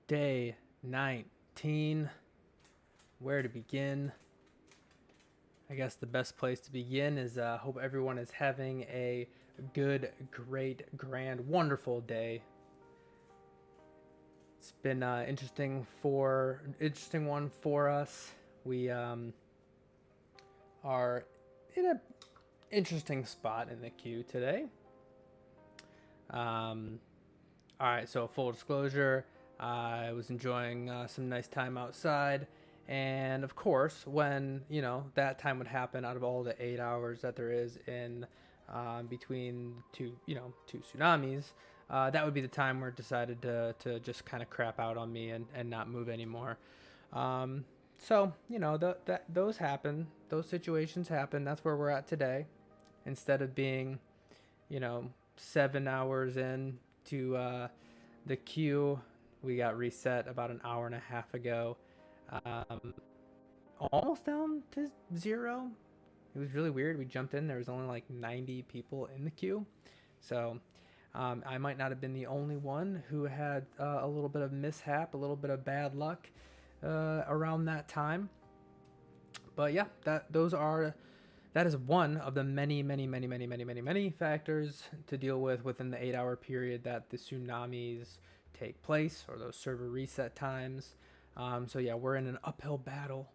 Day 19. Where to begin? I guess the best place to begin is hope everyone is having a good, great, grand, wonderful day. It's been interesting one for us. We are in a interesting spot in the queue today. All right, so full disclosure, I was enjoying some nice time outside, and of course, when that time would happen, out of all the 8 hours that there is in between two tsunamis, that would be the time where it decided to just kind of crap out on me and not move anymore. So those happen, those situations happen. That's where we're at today. Instead of being, 7 hours in to the queue, we got reset about an hour and a half ago. Um, Almost down to zero. It was really weird. We jumped in. There was only like 90 people in the queue. So I might not have been the only one who had a little bit of mishap, a little bit of bad luck around that time. But yeah, that is one of the many factors to deal with within the 8 hour period that the tsunamis take place, or those server reset times. So yeah, we're in an uphill battle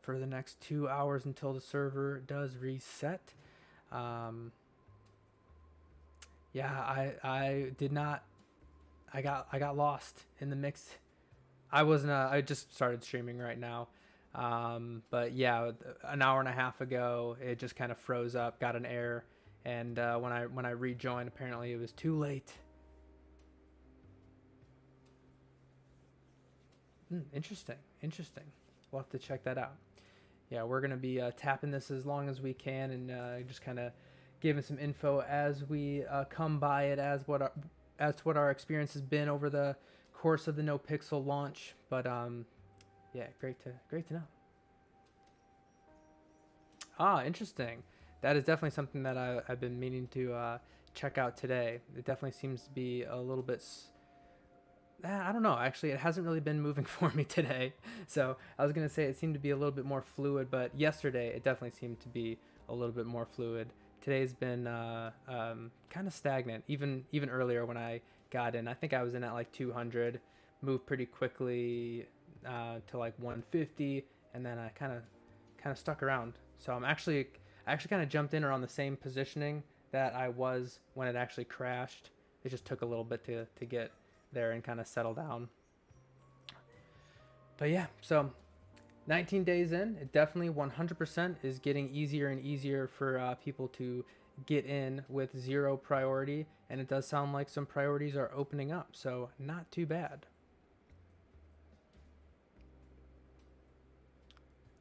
for the next 2 hours until the server does reset. Yeah, I did not. I got lost in the mix. I wasn't. I just started streaming right now. But yeah, an hour and a half ago, it just kind of froze up, got an error, and when I rejoined, apparently it was too late. Interesting. We'll have to check that out. Yeah, we're gonna be tapping this as long as we can, and just kind of giving some info as we come by it, as to what our experience has been over the course of the NoPixel launch. But yeah, great to know. Ah, interesting. That is definitely something that I've been meaning to check out today. It definitely seems to be a little bit. I don't know. Actually, it hasn't really been moving for me today. So I was gonna say it seemed to be a little bit more fluid, but yesterday it definitely seemed to be a little bit more fluid. Today's been kind of stagnant. Even earlier when I got in, I think I was in at like 200, moved pretty quickly to like 150, and then I kind of stuck around. So I actually kind of jumped in around the same positioning that I was when it actually crashed. It just took a little bit to get there and kind of settle down. But yeah, so 19 days in, it definitely 100% is getting easier and easier for people to get in with zero priority, and it does sound like some priorities are opening up, so not too bad.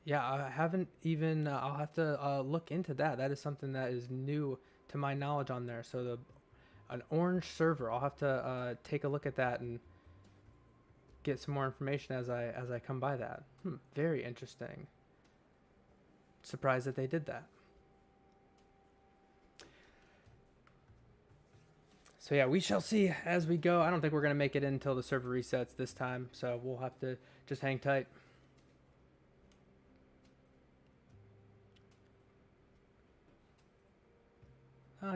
Yeah, I haven't even. I'll have to look into that. That is something that is new to my knowledge on there. So an orange server. I'll have to take a look at that and get some more information as I come by that. Very interesting. Surprised that they did that. So yeah, we shall see as we go. I don't think we're gonna make it in until the server resets this time. So we'll have to just hang tight.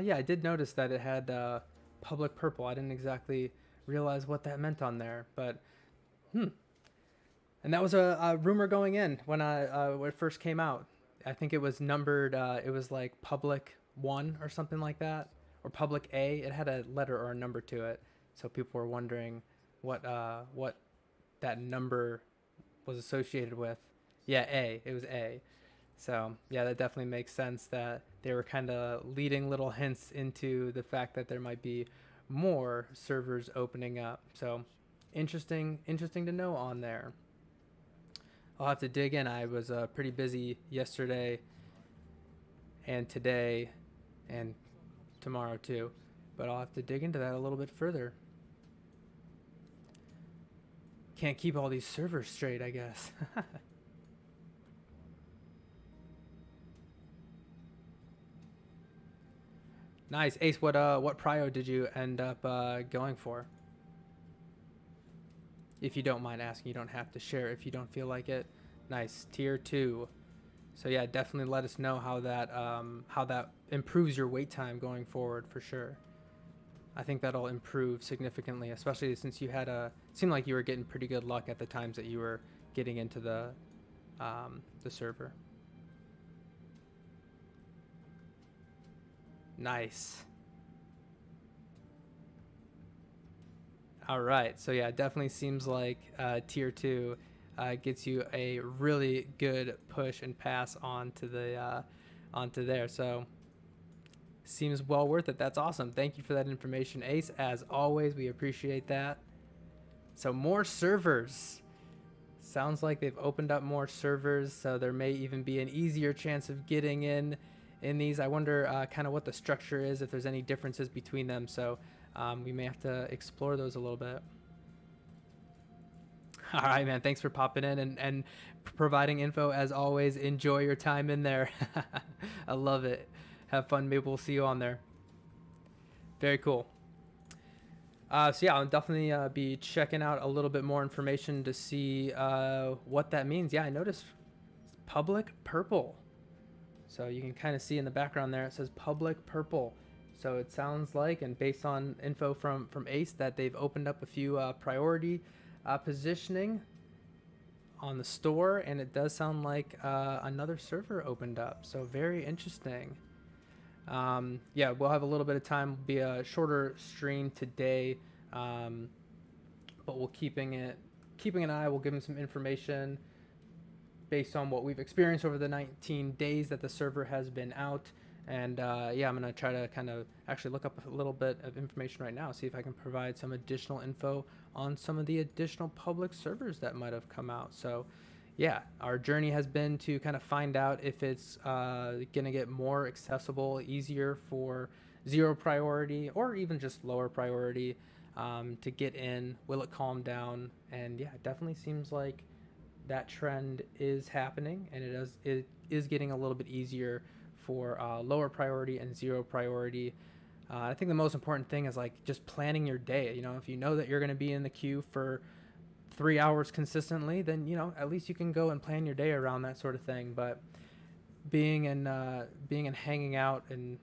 Yeah, I did notice that it had public purple. I didn't exactly realize what that meant on there, but hmm. And that was a rumor going in when it first came out. I think it was numbered. It was like public 1 or something like that, or public A. It had a letter or a number to it, so people were wondering what that number was associated with. Yeah, A. It was A. So yeah, that definitely makes sense that they were kind of leading little hints into the fact that there might be more servers opening up. So interesting to know on there. I'll have to dig in. I was pretty busy yesterday and today and tomorrow too, but I'll have to dig into that a little bit further. Can't keep all these servers straight, I guess. Nice. Ace, what prio did you end up going for? if you don't mind asking. You don't have to share if you don't feel like it. Nice. Tier 2. So yeah, definitely let us know how that improves your wait time going forward for sure. I think that'll improve significantly, especially since you had seemed like you were getting pretty good luck at the times that you were getting into the server. Nice. All right. So yeah, it definitely seems like tier 2 gets you a really good push and pass onto there. So seems well worth it. That's awesome. Thank you for that information, Ace. As always, we appreciate that. So more servers. Sounds like they've opened up more servers, so there may even be an easier chance of getting in these. I wonder kind of what the structure is, if there's any differences between them. So we may have to explore those a little bit. All right, man. Thanks for popping in and providing info as always. Enjoy your time in there. I love it. Have fun. Maybe we'll see you on there. Very cool. So yeah, I'll definitely be checking out a little bit more information to see what that means. Yeah, I noticed public purple. So you can kind of see in the background there, it says public purple. So it sounds like, and based on info from Ace, that they've opened up a few priority positioning on the store, and it does sound like another server opened up. So very interesting. Yeah, we'll have a little bit of time. It'll be a shorter stream today, but we'll keeping an eye. We'll give them some information based on what we've experienced over the 19 days that the server has been out. And yeah, I'm gonna try to kind of actually look up a little bit of information right now, see if I can provide some additional info on some of the additional public servers that might have come out. So yeah, our journey has been to kind of find out if it's gonna get more accessible, easier for 0 priority or even just lower priority to get in. Will it calm down? And yeah, it definitely seems like that trend is happening, and it is getting a little bit easier for lower priority and 0 priority. I think the most important thing is like just planning your day. You know, if you know that you're going to be in the queue for 3 hours consistently, then you know at least you can go and plan your day around that sort of thing. But being and hanging out and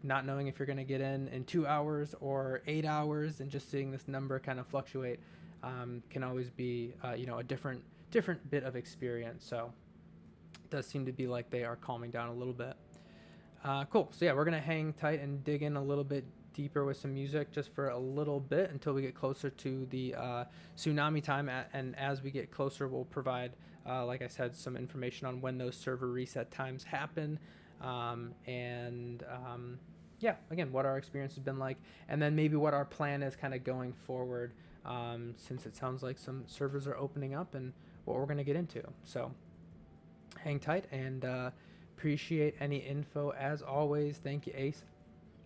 not knowing if you're going to get in 2 hours or 8 hours, and just seeing this number kind of fluctuate can always be you know, a different bit of experience. So it does seem to be like they are calming down a little bit. Cool. So yeah, we're gonna hang tight and dig in a little bit deeper with some music just for a little bit until we get closer to the tsunami time. And as we get closer, we'll provide, like I said, some information on when those server reset times happen, yeah, again, what our experience has been like, and then maybe what our plan is kind of going forward, since it sounds like some servers are opening up, and what we're gonna get into. So hang tight, and appreciate any info as always. Thank you, Ace,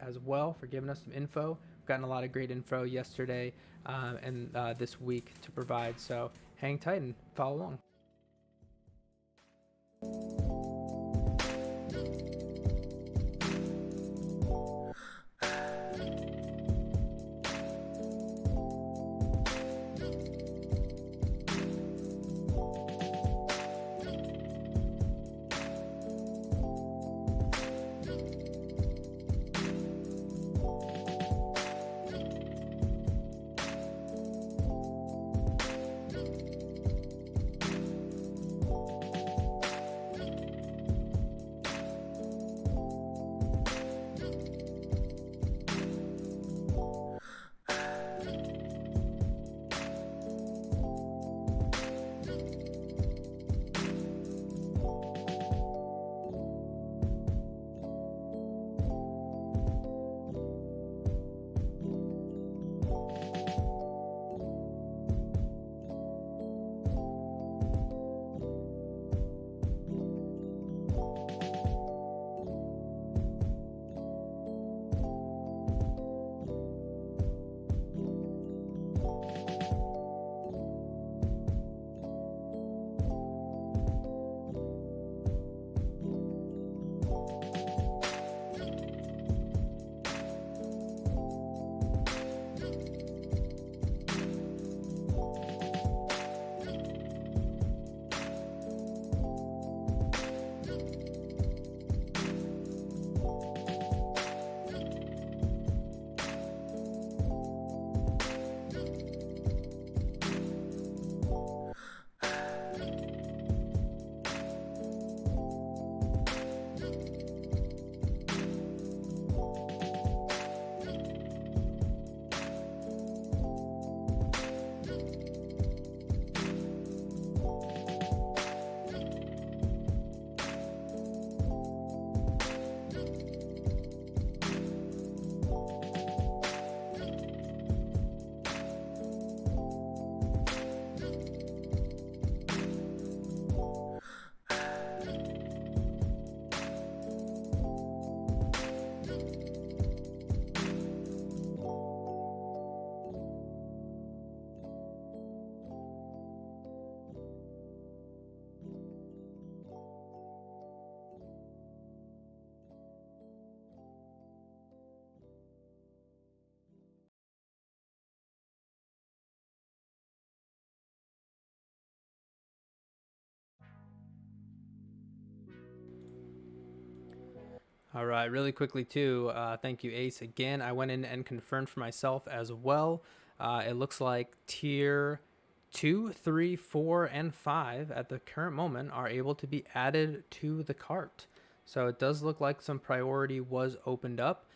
as well, for giving us some info. We've gotten a lot of great info yesterday and this week to provide. So hang tight and follow along. All right, really quickly too. Thank you, Ace. Again, I went in and confirmed for myself as well. It looks like tier 2, 3, 4, and 5 at the current moment are able to be added to the cart. So it does look like some priority was opened up.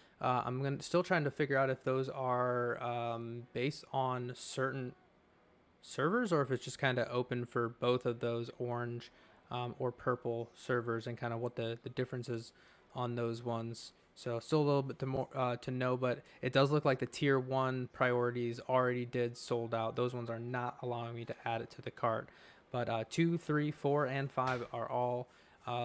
Still trying to figure out if those are based on certain servers or if it's just kind of open for both of those orange or purple servers, and kind of what the difference is on those ones. So still a little bit to know, but it does look like the tier 1 priorities already did sold out. Those ones are not allowing me to add it to the cart. But 2, 3, 4, and 5 are all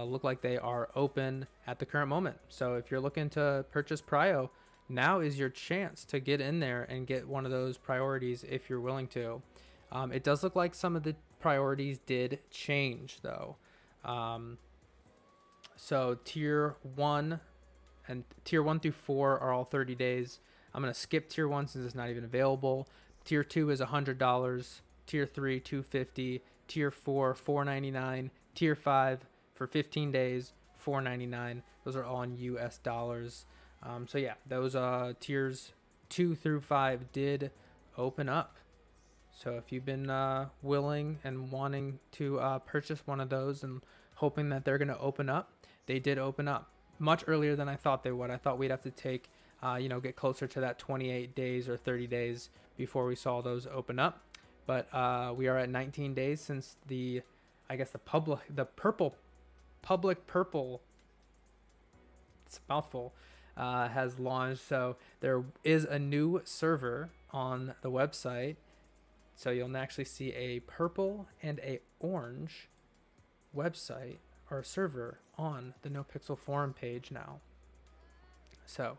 look like they are open at the current moment. So if you're looking to purchase Prio, now is your chance to get in there and get one of those priorities if you're willing to. It does look like some of the priorities did change though. So tier 1 and tier 1 through 4 are all 30 days. I'm going to skip tier 1 since it's not even available. Tier 2 is $100, tier 3 $250, tier 4 $499, tier 5 for 15 days $499. Those are all in US dollars. So yeah, those tiers 2 through 5 did open up. So if you've been willing and wanting to purchase one of those and hoping that they're going to open up, they did open up much earlier than I thought they would. I thought we'd have to take, get closer to that 28 days or 30 days before we saw those open up. But we are at 19 days since the public purple, it's a mouthful, has launched. So there is a new server on the website. So you'll actually see a purple and a orange website or server on the NoPixel forum page now. So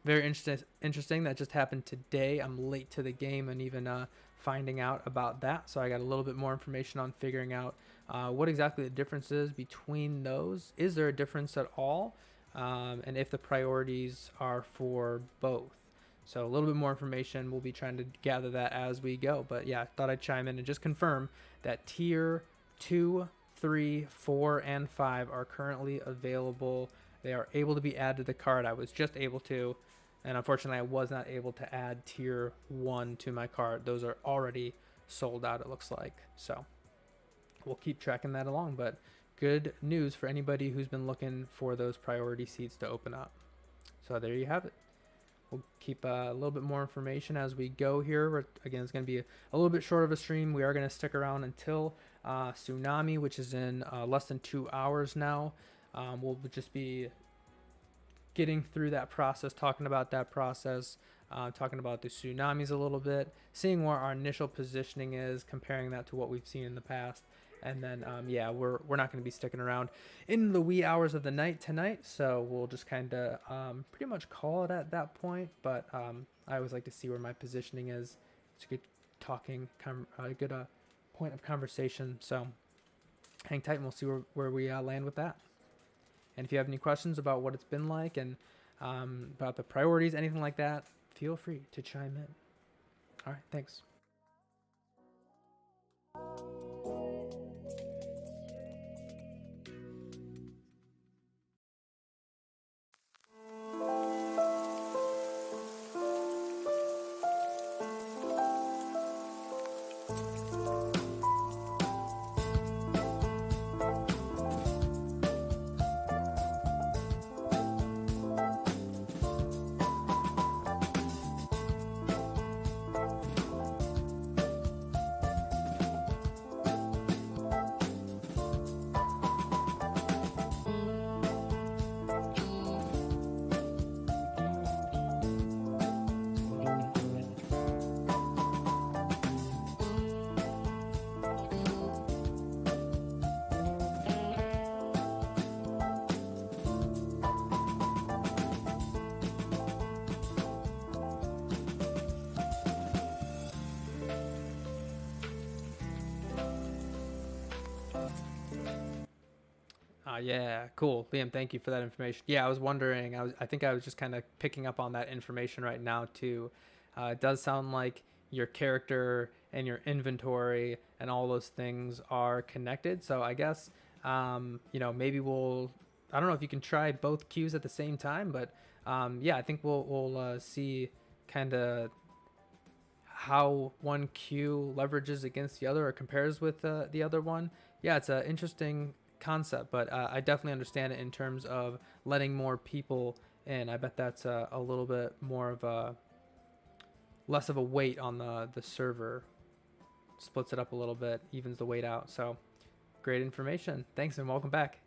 very interesting. That just happened today. I'm late to the game and even finding out about that. So I got a little bit more information on figuring out what exactly the difference is between those. Is there a difference at all? And if the priorities are for both. So a little bit more information. We'll be trying to gather that as we go. But yeah, I thought I'd chime in and just confirm that tier 2, 3, 4, and 5 are currently available. They are able to be added to the cart. I was just able to, and unfortunately I was not able to add tier 1 to my cart. Those are already sold out, it looks like. So we'll keep tracking that along, but good news for anybody who's been looking for those priority seats to open up. So there you have it. We'll keep a little bit more information as we go here. Again, it's going to be a little bit short of a stream. We are going to stick around until Tsunami, which is in less than 2 hours now. We'll just be getting through that process, talking about that process, talking about the tsunamis a little bit, seeing where our initial positioning is, comparing that to what we've seen in the past. And then, yeah, we're not going to be sticking around in the wee hours of the night tonight. So we'll just kind of pretty much call it at that point. But I always like to see where my positioning is. It's a good a good point of conversation. So hang tight and we'll see where we land with that. And if you have any questions about what it's been like and about the priorities, anything like that, feel free to chime in. All right, thanks. Yeah, cool. Liam, thank you for that information. Yeah, I was wondering, I think I was just kind of picking up on that information right now too. It does sound like your character and your inventory and all those things are connected. So I guess, maybe we'll I don't know if you can try both queues at the same time, but yeah, I think we'll see kind of how one queue leverages against the other or compares with the other one. Yeah, it's an interesting concept, but I definitely understand it in terms of letting more people in. I bet that's a little bit more of a less of a weight on the server. Splits it up a little bit, evens the weight out. So great information. Thanks and welcome back.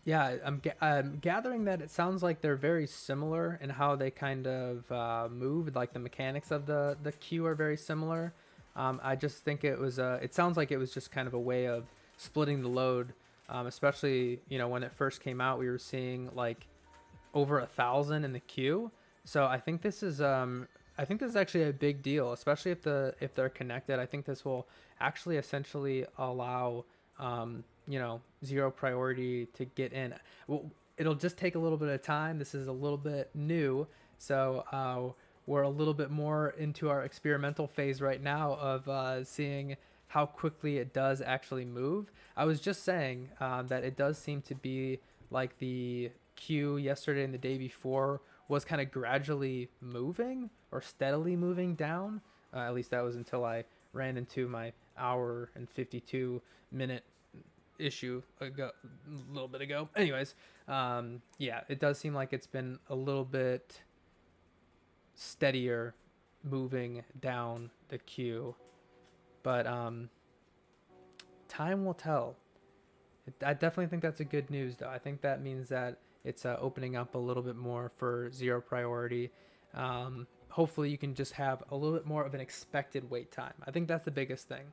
Yeah, I'm gathering that it sounds like they're very similar in how they kind of move. Like the mechanics of the queue are very similar. I just think it was. It sounds like it was just kind of a way of splitting the load. Especially when it first came out, we were seeing like over 1,000 in the queue. So I think this is actually a big deal, especially if they're connected. I think this will actually essentially allow zero priority to get in. Well, it'll just take a little bit of time. This is a little bit new, so we're a little bit more into our experimental phase right now of seeing how quickly it does actually move. I was just saying that it does seem to be like the queue yesterday and the day before was kind of gradually moving or steadily moving down. At least that was until I ran into my hour and 52-minute issue a little bit ago. Anyways, yeah, it does seem like it's been a little bit steadier moving down the queue, but time will tell. I definitely think that's a good news, though. I think that means that it's opening up a little bit more for zero priority. Hopefully, you can just have a little bit more of an expected wait time. I think that's the biggest thing.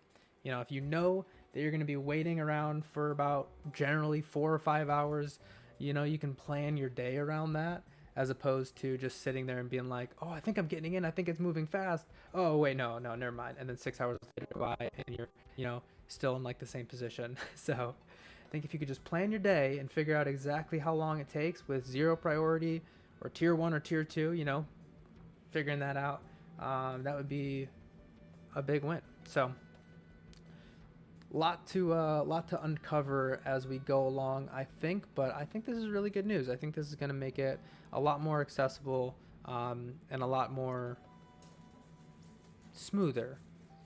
If you know that you're going to be waiting around for about generally 4 or 5 hours, you can plan your day around that, as opposed to just sitting there and being like, oh, I think I'm getting in. I think it's moving fast. Oh, wait, no, never mind. And then 6 hours later go by and you're, still in like the same position. So I think if you could just plan your day and figure out exactly how long it takes with zero priority or tier 1 or tier 2, figuring that out, that would be a big win. So lot to uncover as we go along, I think, but I think this is really good news. I think this is going to make it a lot more accessible, and a lot more smoother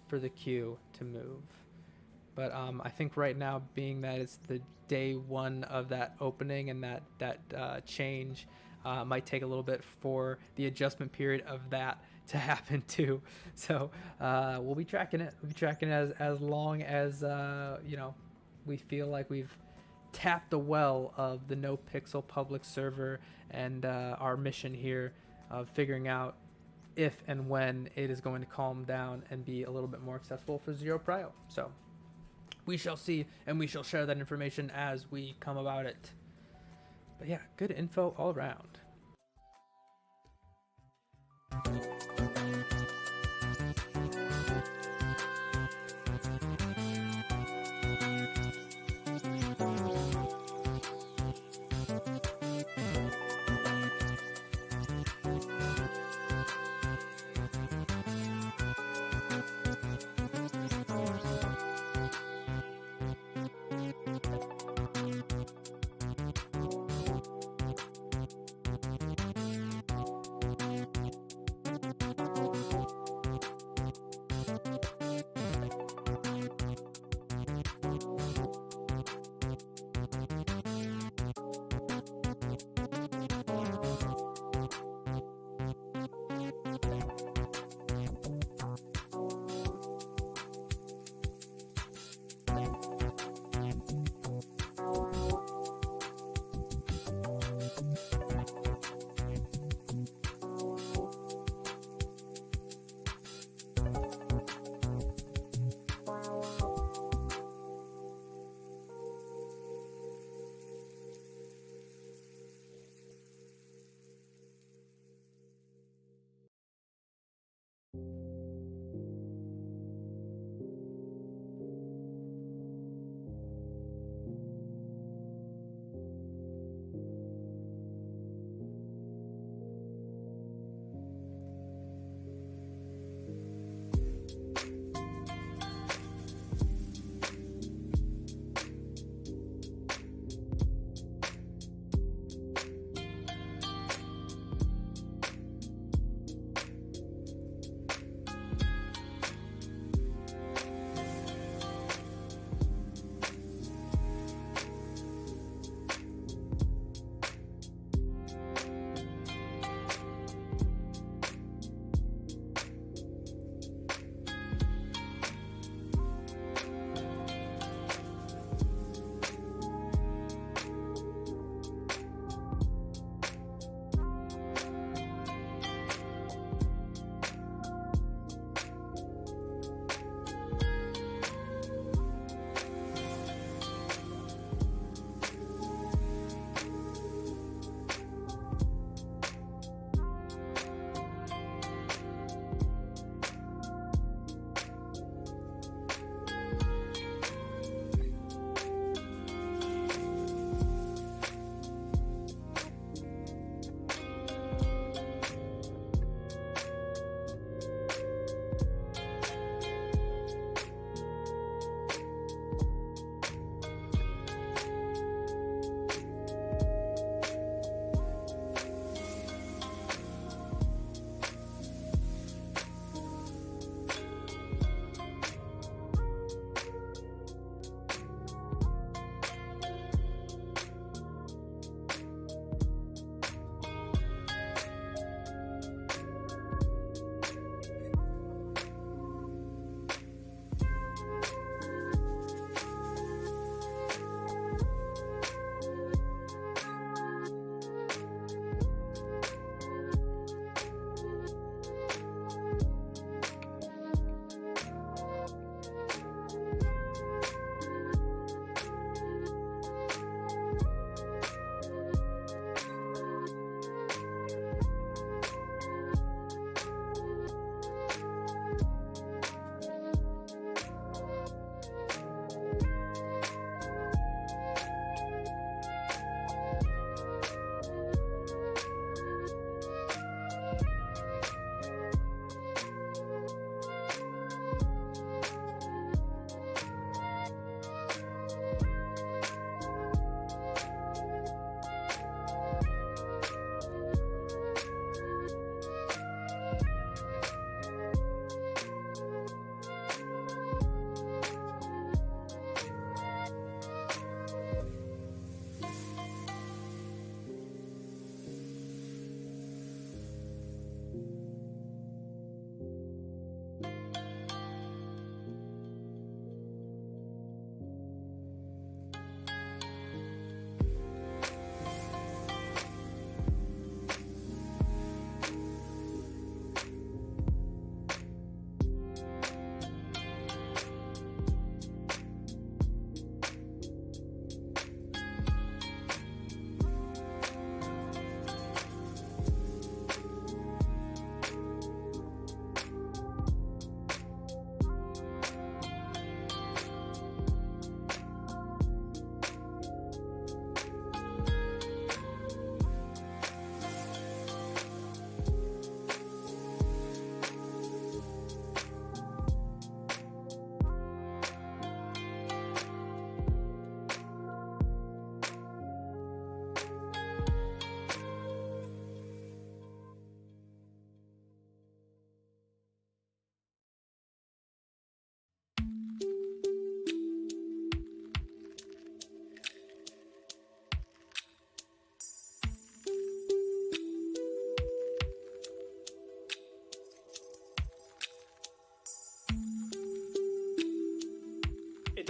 for the queue to move. But I think right now, being that it's the day one of that opening and that change, might take a little bit for the adjustment period of that to happen too. So we'll be tracking it. We'll be tracking it as long as we feel like we've tapped the well of the NoPixel public server, and our mission here of figuring out if and when it is going to calm down and be a little bit more accessible for Zero Prio. So we shall see, and we shall share that information as we come about it. But yeah, good info all around.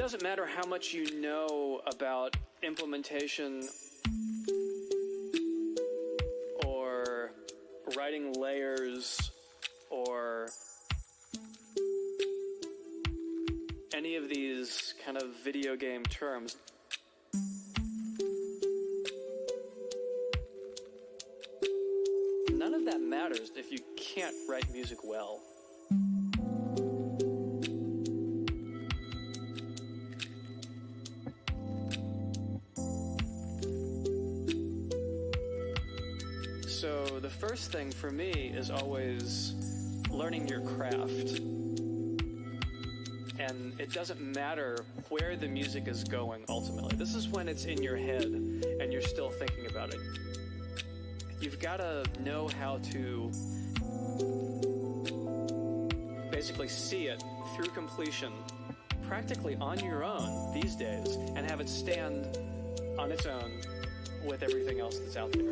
doesn't matter how much you know about implementation or writing layers or any of these kind of video game terms. None of that matters if you can't write music well. So the first thing for me is always learning your craft. And it doesn't matter where the music is going ultimately. This is when it's in your head and you're still thinking about it. You've got to know how to basically see it through completion practically on your own these days and have it stand on its own with everything else that's out there.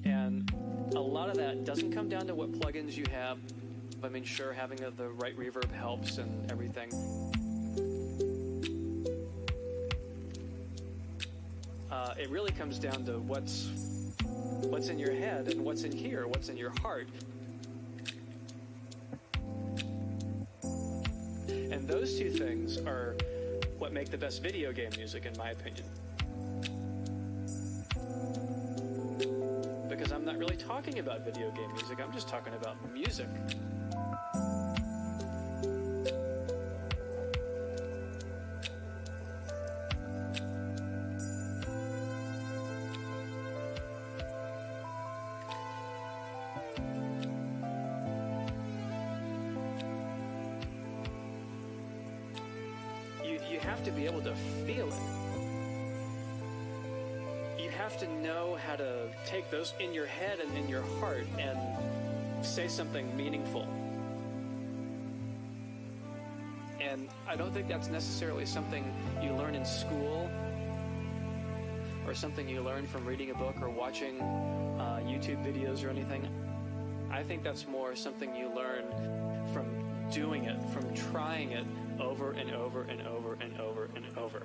And a lot of that doesn't come down to what plugins you have. I mean, sure, having the right reverb helps and everything. It really comes down to what's in your head and what's in here, what's in your heart. And those two things are what make the best video game music, in my opinion. Because I'm not really talking about video game music, I'm just talking about music. You have to be able to feel it. You have to know how to take those in your head and in your heart and say something meaningful. And I don't think that's necessarily something you learn in school or something you learn from reading a book or watching YouTube videos or anything. I think that's more something you learn from doing it, from trying it over and over and over and over and over.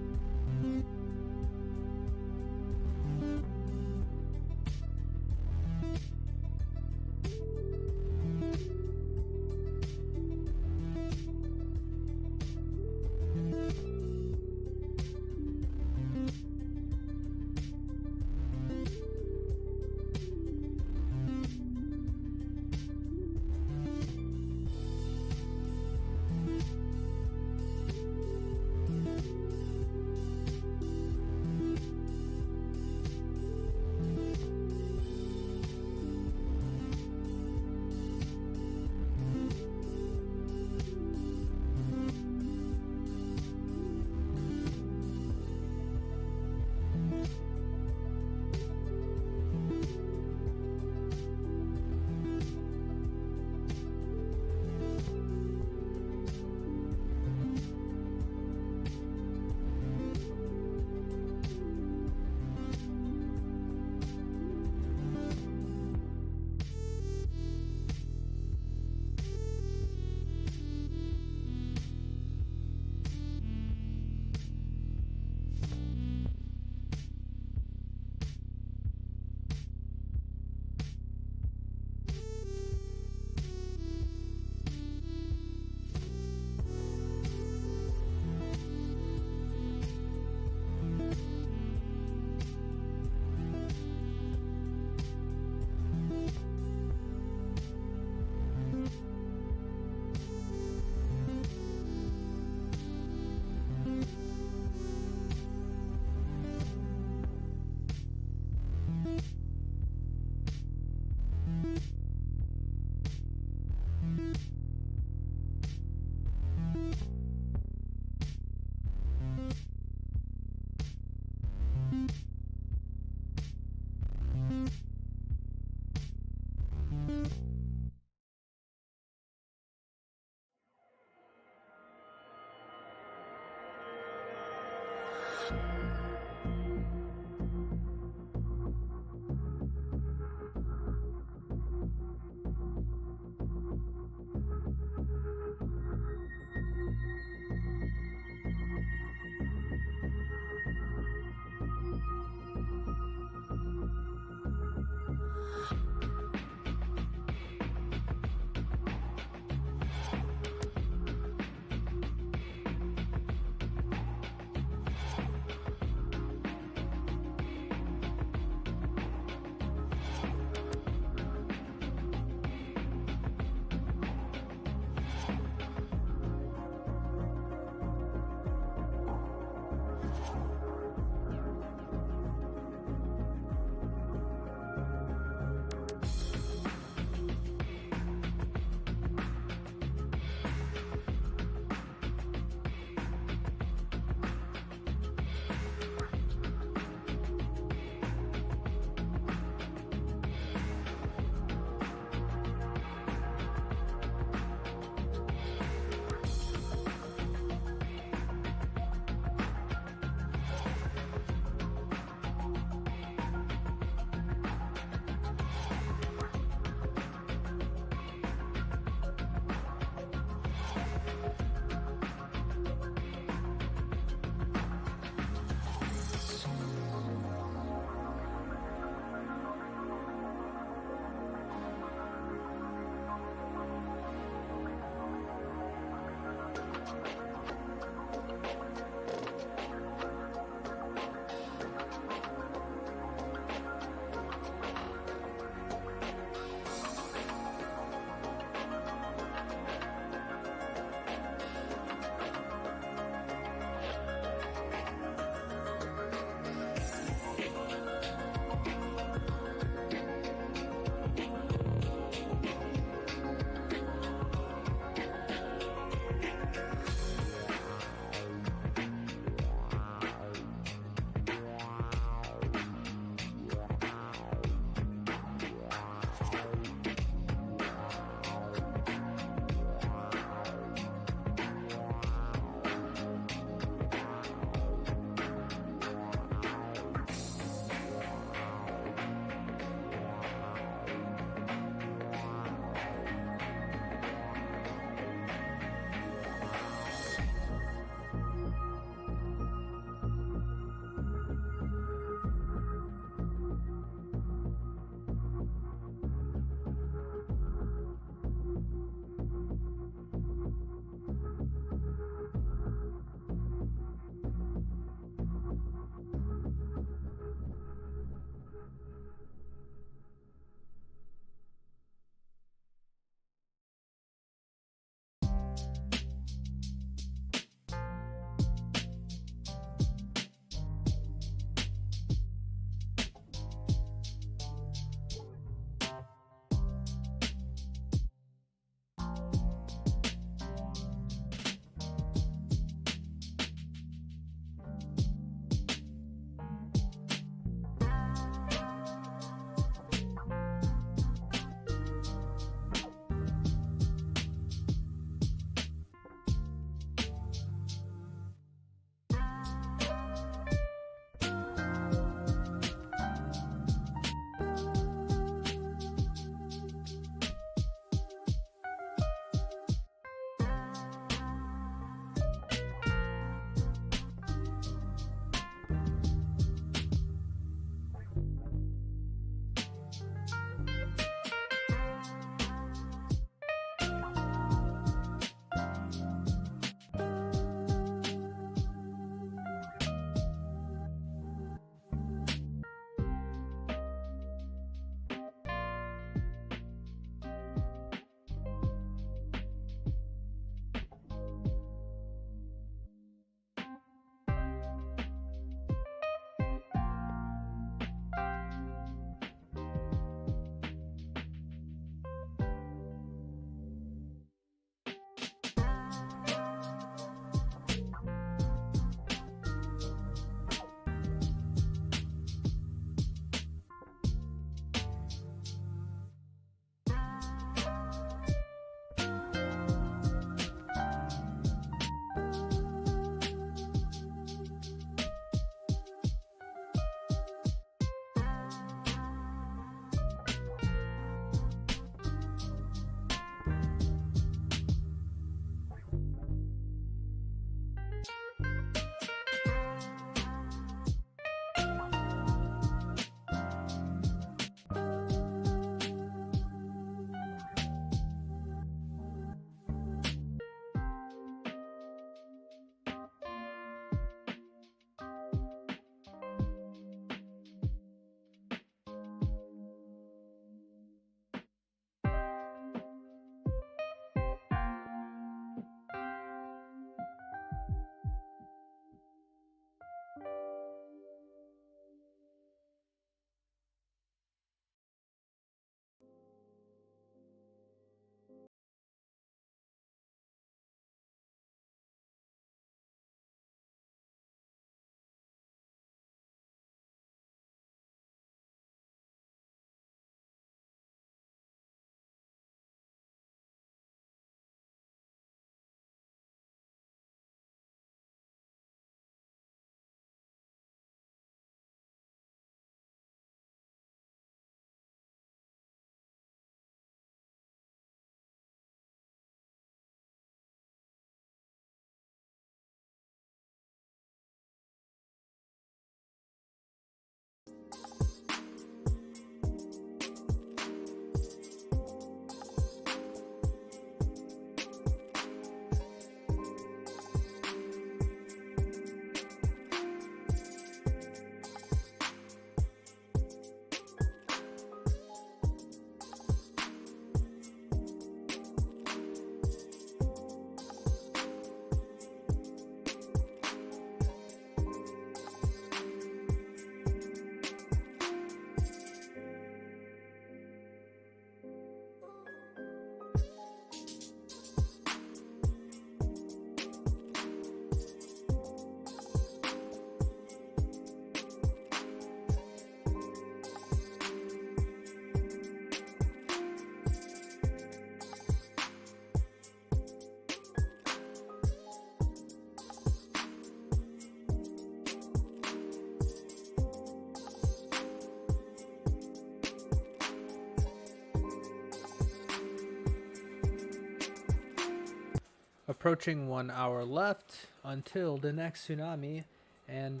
approaching 1 hour left until the next tsunami. And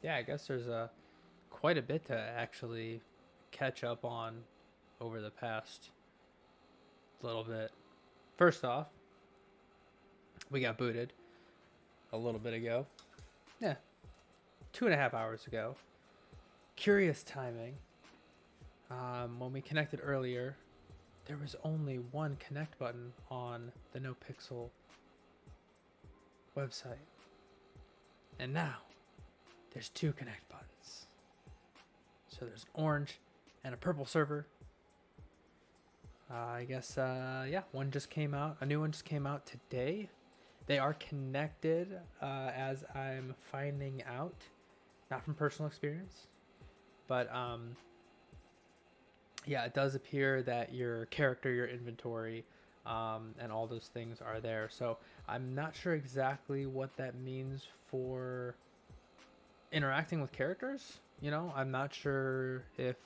yeah, I guess there's quite a bit to actually catch up on over the past little bit. First off, we got booted a little bit ago. Yeah, 2.5 hours ago. Curious timing. When we connected earlier, there was only one connect button on the NoPixel website. And now, there's 2 connect buttons. So there's orange and a purple server. I guess, yeah, one just came out. A new one just came out today. They are connected, as I'm finding out. Not from personal experience. But, yeah, it does appear that your character, your inventory, and all those things are there. So I'm not sure exactly what that means for interacting with characters. You know, I'm not sure if,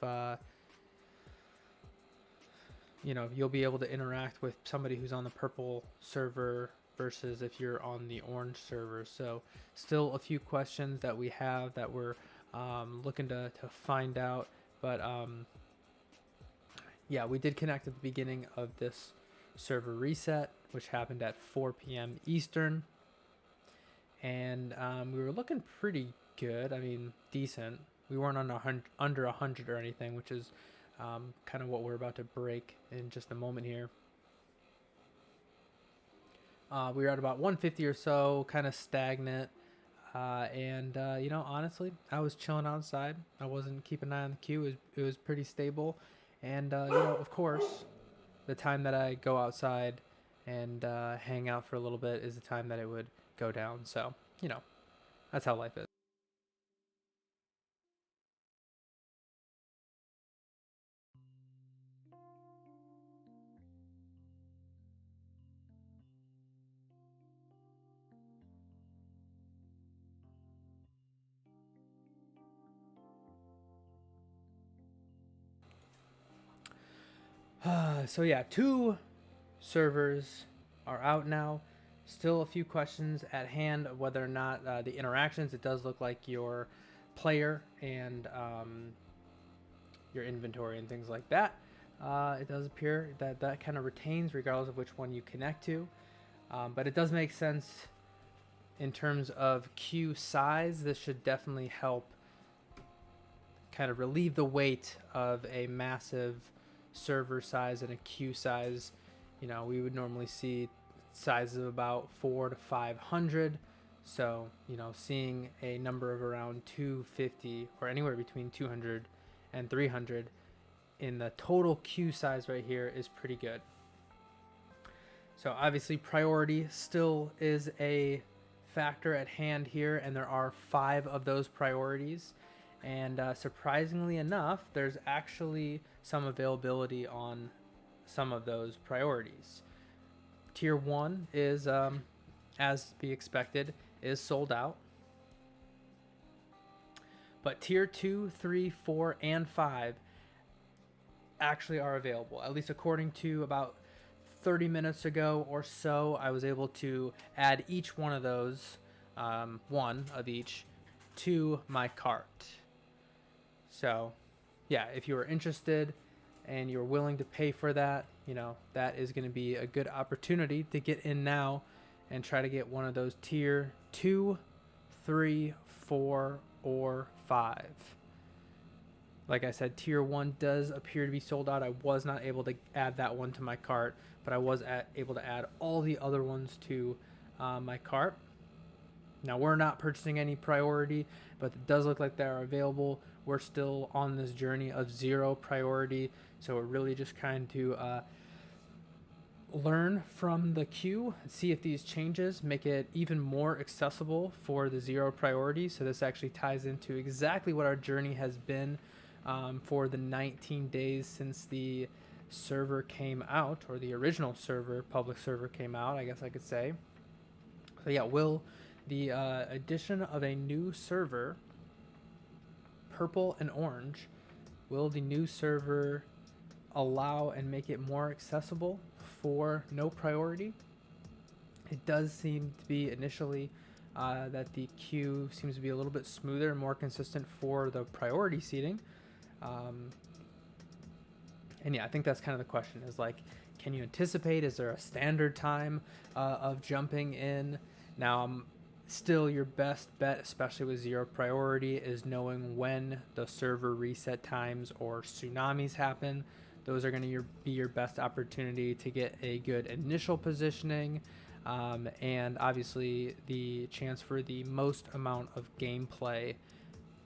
you know, you'll be able to interact with somebody who's on the purple server versus if you're on the orange server. So still a few questions that we have that we're looking to find out. But yeah, we did connect at the beginning of this server reset, which happened at 4 p.m. Eastern. And we were looking pretty good. I mean, decent. We weren't under 100 or anything, which is kind of what we're about to break in just a moment here. We were at about 150 or so, kind of stagnant. And you know, honestly, I was chilling outside. I wasn't keeping an eye on the queue. It was pretty stable. And you know, of course, the time that I go outside and hang out for a little bit is the time that it would go down. So, you know, that's how life is. So yeah, 2 servers are out now. Still a few questions at hand of whether or not the interactions. It does look like your player and your inventory and things like that. It does appear that that kind of retains regardless of which one you connect to. But it does make sense in terms of queue size. This should definitely help kind of relieve the weight of a massive server size and a queue size. You know, we would normally see sizes of about 400 to 500. So, you know, seeing a number of around 250 or anywhere between 200 and 300 in the total queue size right here is pretty good. So obviously priority still is a factor at hand here, and there are 5 of those priorities. And surprisingly enough, there's actually some availability on some of those priorities. Tier 1 is, as be expected, is sold out. But tier 2, 3, 4, and 5 actually are available. At least according to about 30 minutes ago or so, I was able to add each one of those, one of each, to my cart. So, yeah, if you are interested and you're willing to pay for that, you know, that is going to be a good opportunity to get in now and try to get one of those tier 2, 3, 4, or 5. Like I said, tier 1 does appear to be sold out. I was not able to add that one to my cart, but I was able to add all the other ones to my cart. Now, we're not purchasing any priority, but it does look like they are available. We're still on this journey of 0 priority, so we're really just trying to learn from the queue, see if these changes make it even more accessible for the 0 priority. So this actually ties into exactly what our journey has been for the 19 days since the server came out, or the original server, public server came out, I guess I could say. So yeah, will the addition of a new server, purple and orange, will the new server allow and make it more accessible for no priority? It does seem to be initially that the queue seems to be a little bit smoother and more consistent for the priority seating. Um, and yeah, I think that's kind of the question is like, can you anticipate? Is there a standard time of jumping in? Now, still your best bet, especially with zero priority, is knowing when the server reset times or tsunamis happen. Those are going to be your best opportunity to get a good initial positioning, and obviously the chance for the most amount of gameplay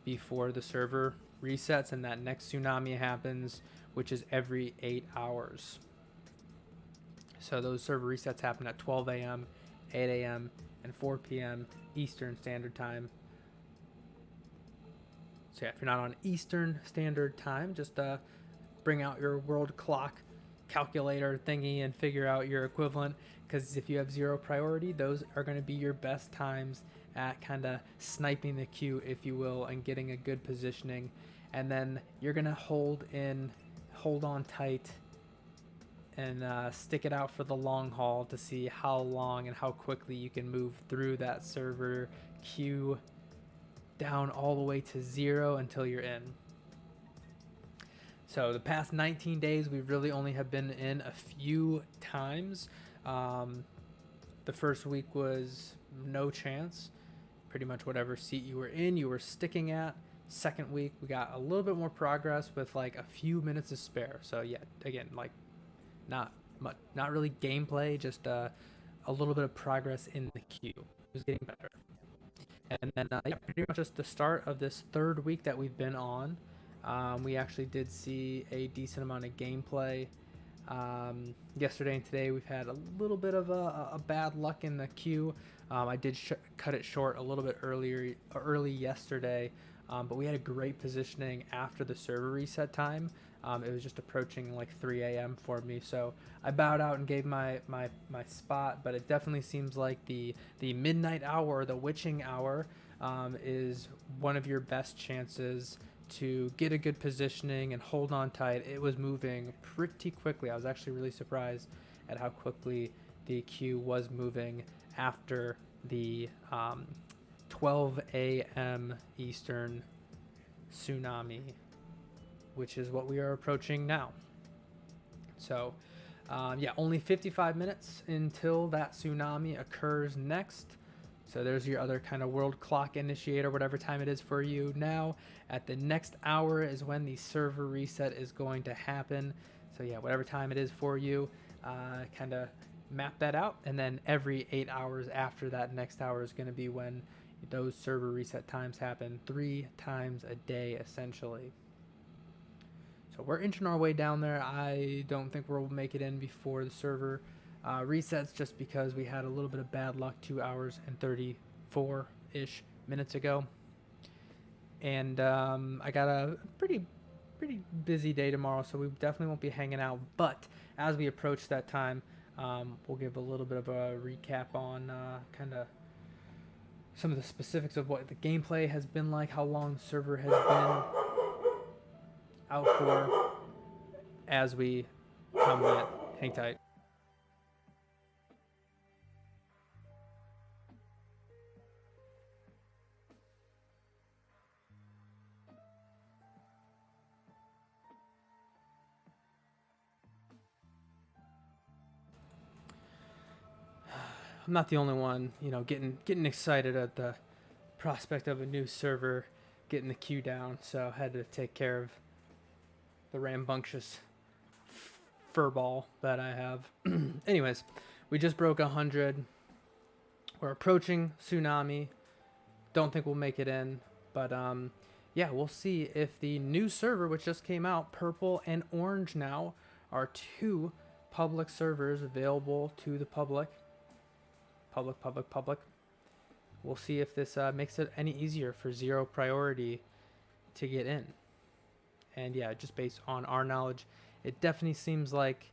before the server resets and that next tsunami happens, which is every 8 hours. So those server resets happen at 12 a.m., 8 a.m., and 4 p.m. Eastern Standard Time. So yeah, if you're not on Eastern Standard Time, just bring out your world clock calculator thingy and figure out your equivalent, because if you have zero priority, those are going to be your best times at kind of sniping the queue, if you will, and getting a good positioning. And then you're going to hold on tight and stick it out for the long haul to see how long and how quickly you can move through that server queue down all the way to 0 until you're in. So the past 19 days, we really only have been in a few times. The first week was no chance. Pretty much whatever seat you were in, you were sticking at. Second week, we got a little bit more progress with like a few minutes to spare. So yeah, again, like not much, not really gameplay, just a little bit of progress in the queue. It was getting better. And then yeah, pretty much just the start of this third week that we've been on. We actually did see a decent amount of gameplay. Yesterday and today we've had a little bit of a bad luck in the queue. I did cut it short a little bit early yesterday, but we had a great positioning after the server reset time. It was just approaching like 3 a.m. for me, so I bowed out and gave my spot. But it definitely seems like the midnight hour, the witching hour, is one of your best chances to get a good positioning and hold on tight. It was moving pretty quickly. I was actually really surprised at how quickly the queue was moving after the 12 a.m. Eastern tsunami, which is what we are approaching now. So yeah, only 55 minutes until that tsunami occurs next. So there's your other kind of world clock initiator, whatever time it is for you now. At the next hour is when the server reset is going to happen. So yeah, whatever time it is for you, kind of map that out. And then every 8 hours after that next hour is going to be when those server reset times happen, 3 times a day essentially. So we're inching our way down there. I don't think we'll make it in before the server resets, just because we had a little bit of bad luck 2 hours and 34-ish minutes ago. And I got a pretty busy day tomorrow, so we definitely won't be hanging out. But as we approach that time, we'll give a little bit of a recap on kind of some of the specifics of what the gameplay has been like, how long the server has been out for, as we come in. Hang tight. I'm not the only one, getting excited at the prospect of a new server getting the queue down, so I had to take care of the rambunctious furball that I have. Anyways, we just broke 100. We're approaching tsunami. Don't think we'll make it in, but yeah, we'll see if the new server, which just came out, purple and orange now, are 2 public servers available to the public. Public. We'll see if this makes it any easier for zero priority to get in. And yeah, just based on our knowledge, it definitely seems like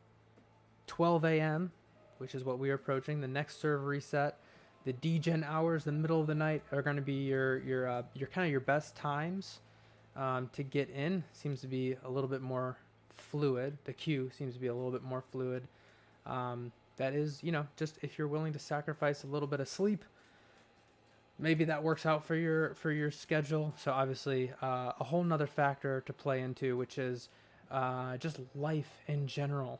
12 a.m., which is what we're approaching, the next server reset. The degen hours, the middle of the night, are going to be your kind of your best times to get in. Seems to be a little bit more fluid. The queue seems to be a little bit more fluid. That is, just if you're willing to sacrifice a little bit of sleep, maybe that works out for your schedule. So obviously, a whole nother factor to play into, which is just life in general.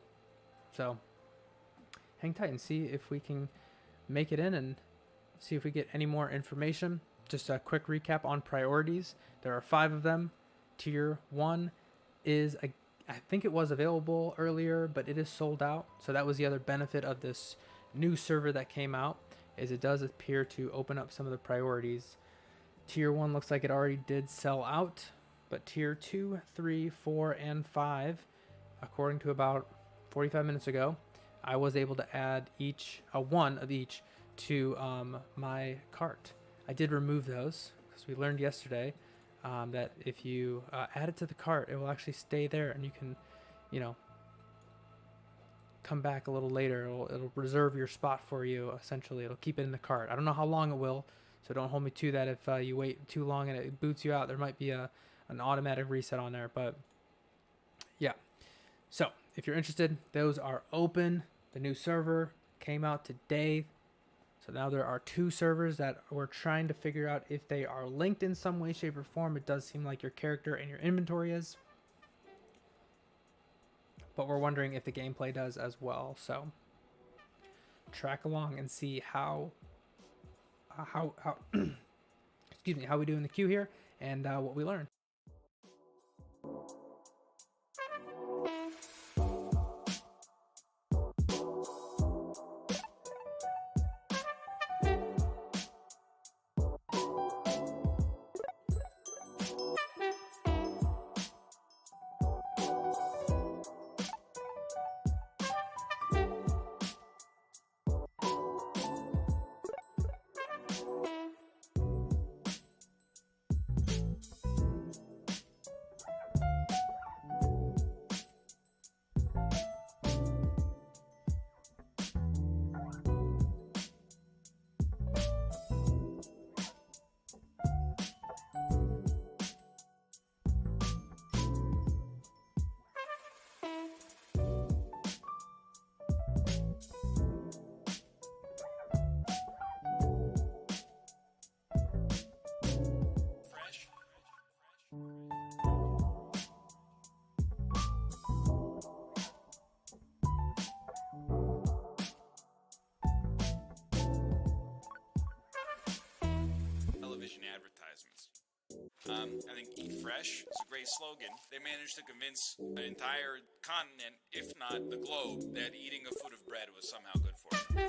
So hang tight and see if we can make it in and see if we get any more information. Just a quick recap on priorities. There are 5 of them. Tier 1 is, I think it was available earlier, but it is sold out. So that was the other benefit of this new server that came out, is it does appear to open up some of the priorities. Tier 1 looks like it already did sell out, but Tier 2, 3, 4, and 5, according to about 45 minutes ago, I was able to add one of each to my cart. I did remove those because we learned yesterday that if you add it to the cart, it will actually stay there, and you can, come back a little later. It'll reserve your spot for you. Essentially, it'll keep it in the cart. I don't know how long it will, so don't hold me to that. If you wait too long and it boots you out, there might be an automatic reset on there. But yeah, so if you're interested, those are open. The new server came out today. So now there are 2 servers that we're trying to figure out if they are linked in some way, shape, or form. It does seem like your character and your inventory is. But we're wondering if the gameplay does as well. So track along and see how excuse me, how we do in the queue here and what we learn. Advertisements. I think Eat Fresh is a great slogan. They managed to convince an entire continent, if not the globe, that eating a foot of bread was somehow good for you.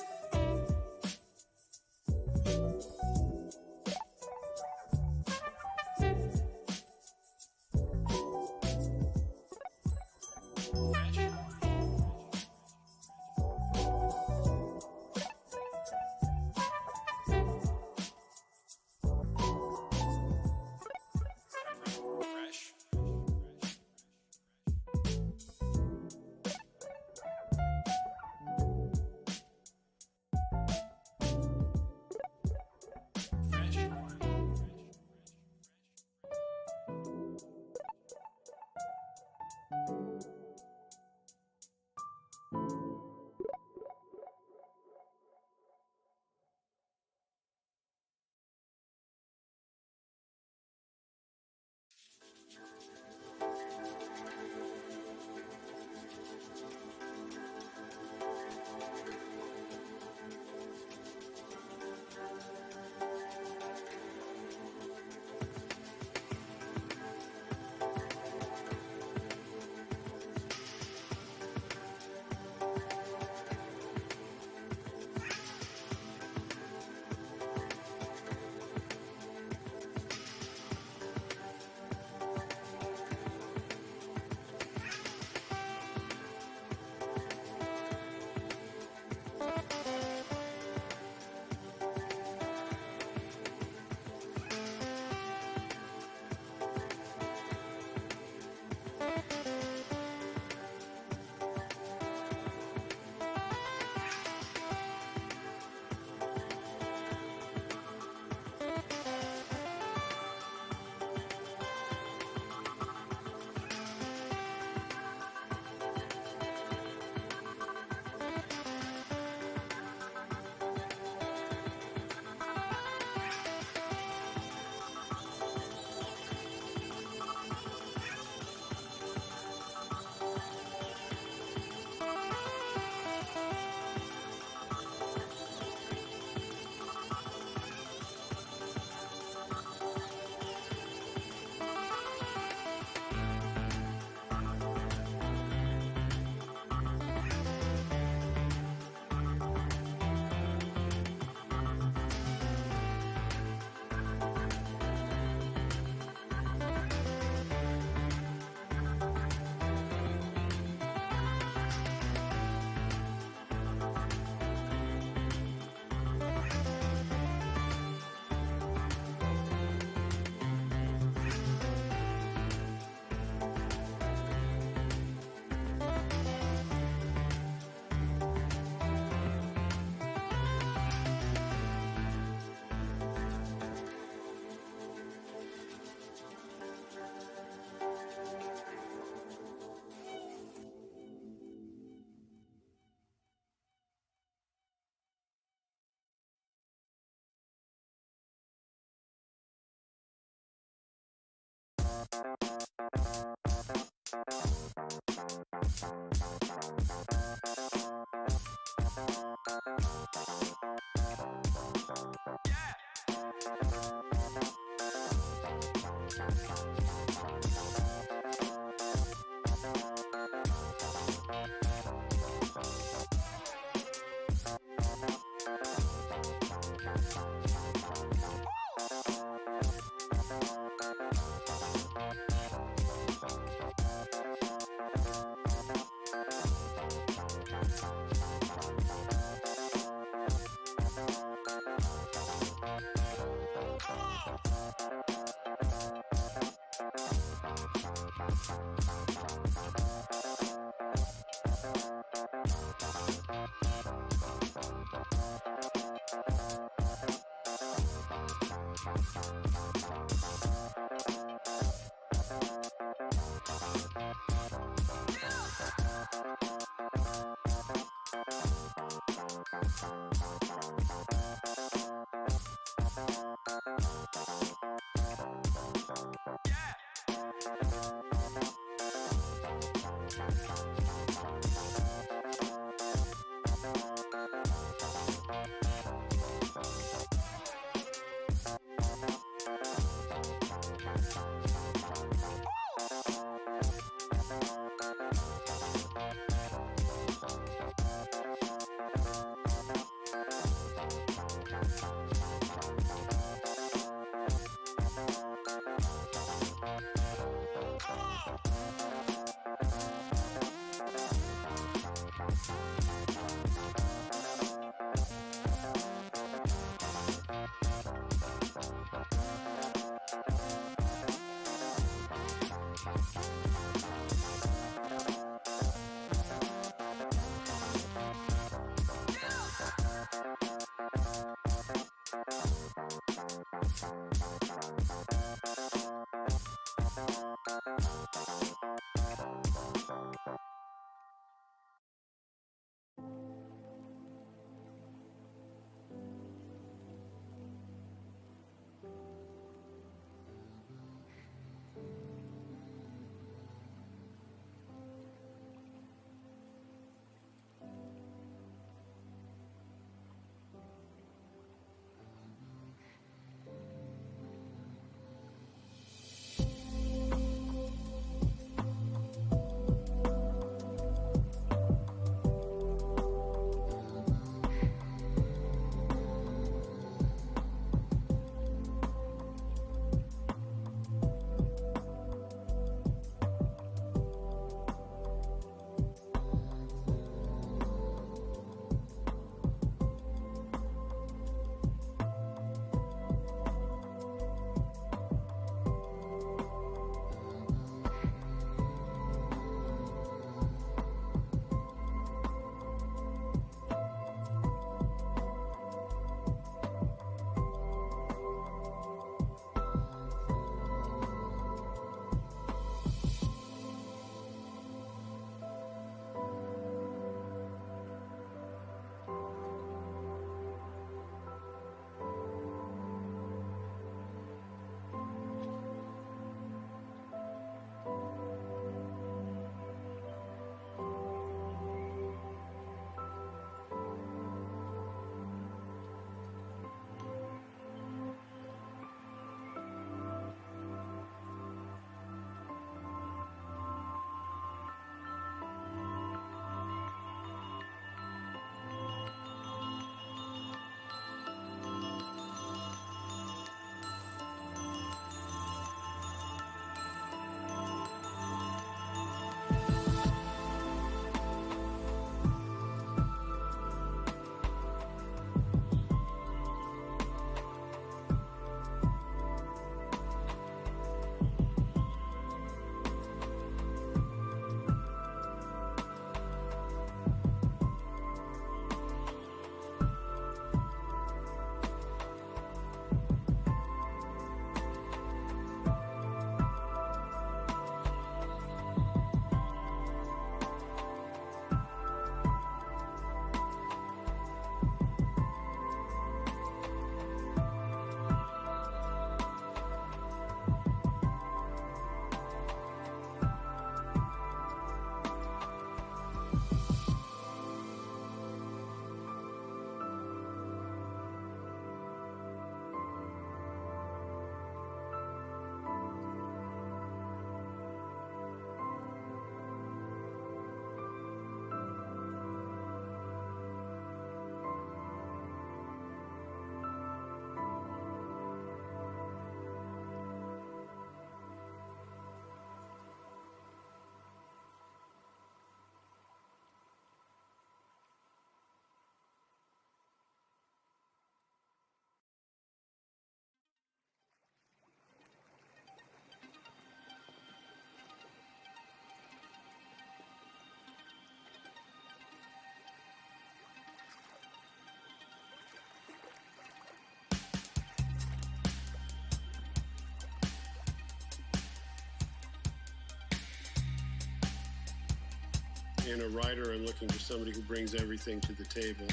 In a writer, I'm looking for somebody who brings everything to the table.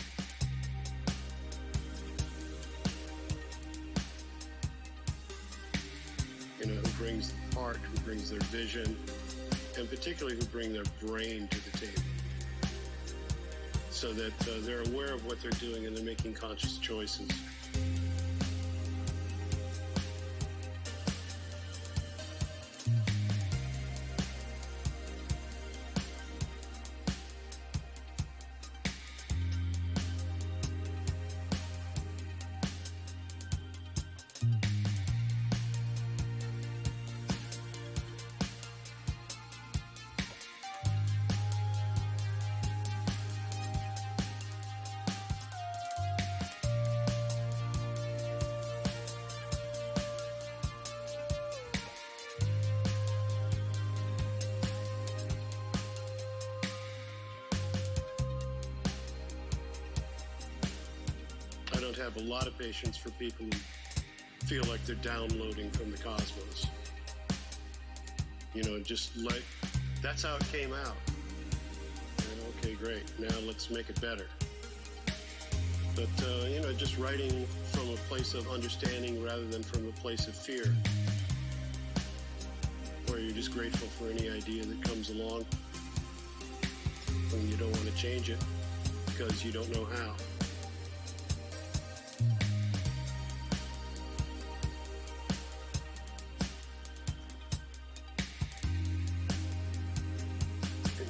You know, who brings the heart, who brings their vision, and particularly who bring their brain to the table. So that they're aware of what they're doing and they're making conscious choices. I don't have a lot of patience for people who feel like they're downloading from the cosmos. You know, just like, that's how it came out. And okay, great, now let's make it better. But, you know, just writing from a place of understanding rather than from a place of fear, where you're just grateful for any idea that comes along and you don't want to change it because you don't know how.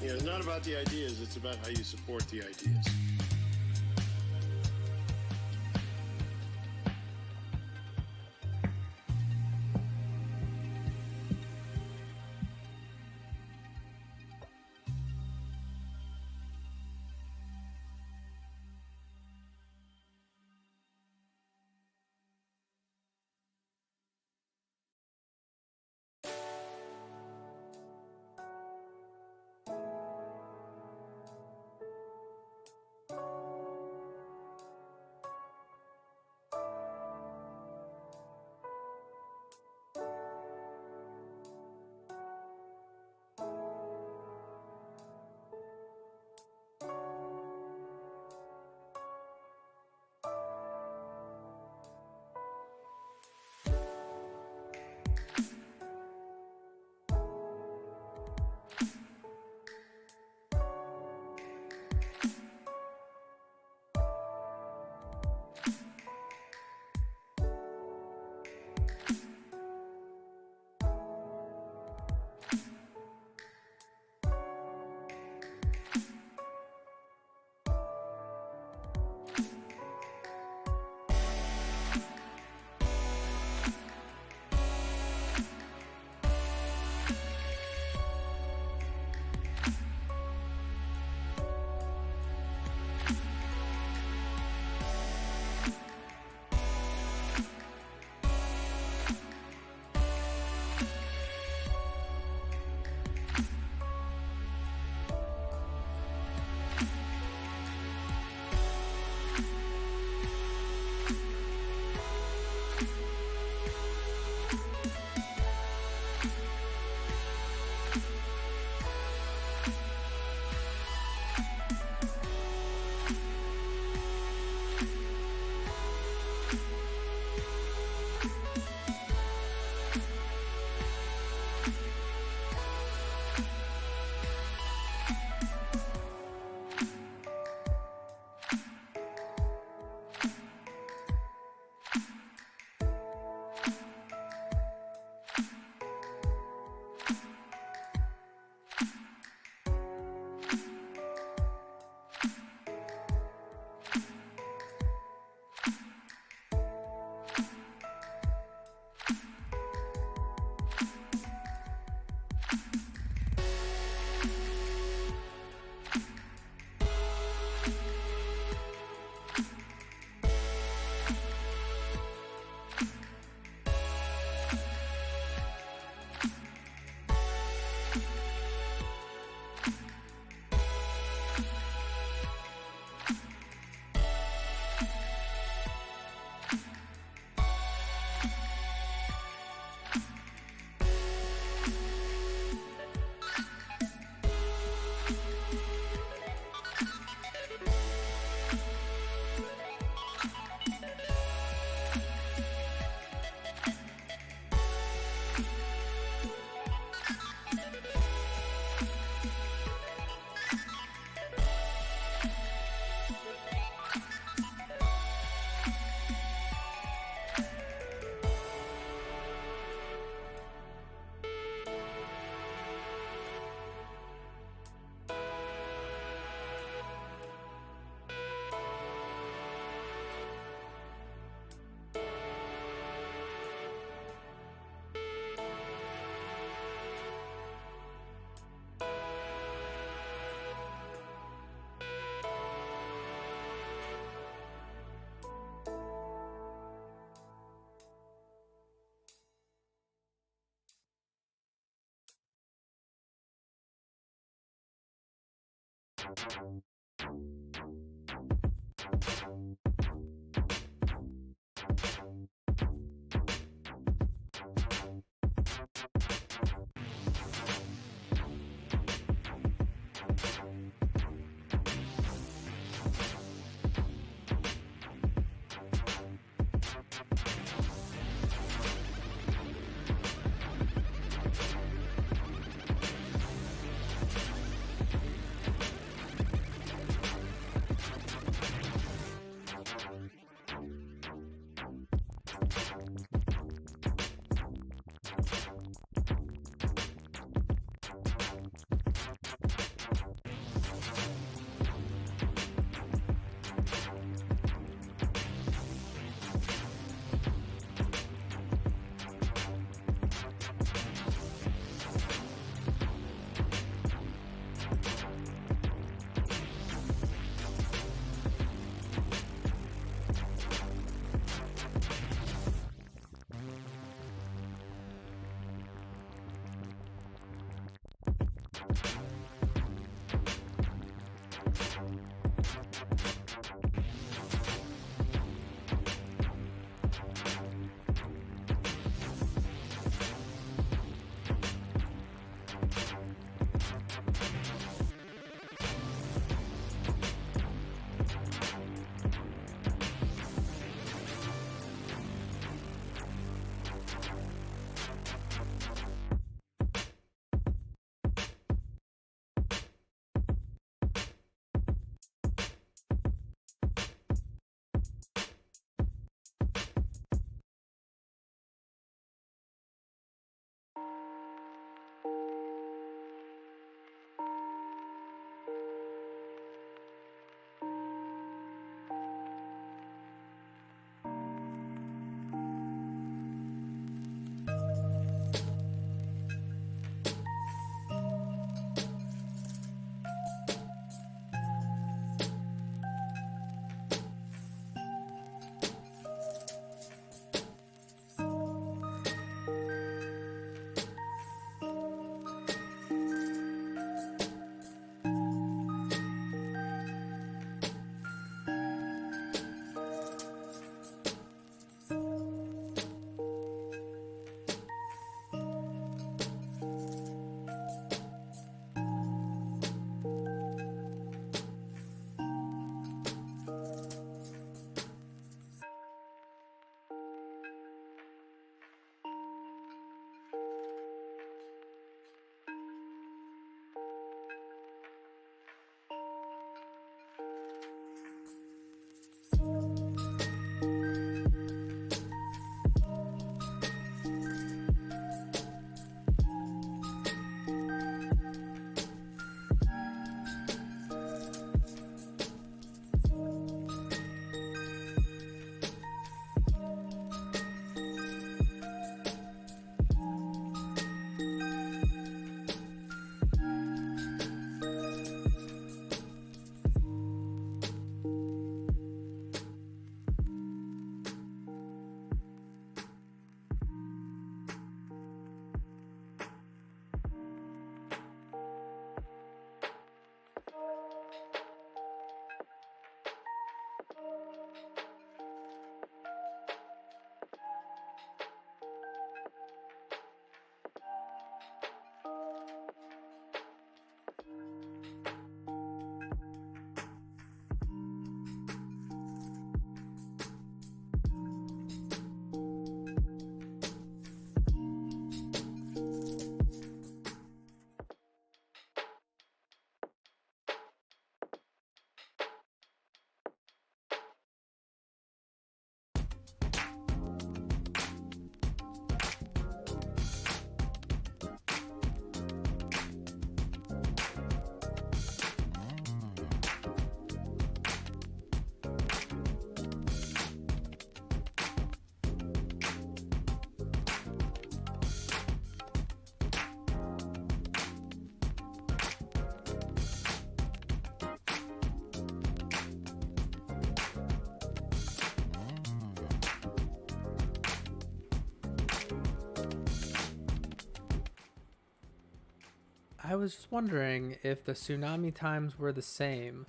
You know, it's not about the ideas, it's about how you support the ideas. I was just wondering if the tsunami times were the same.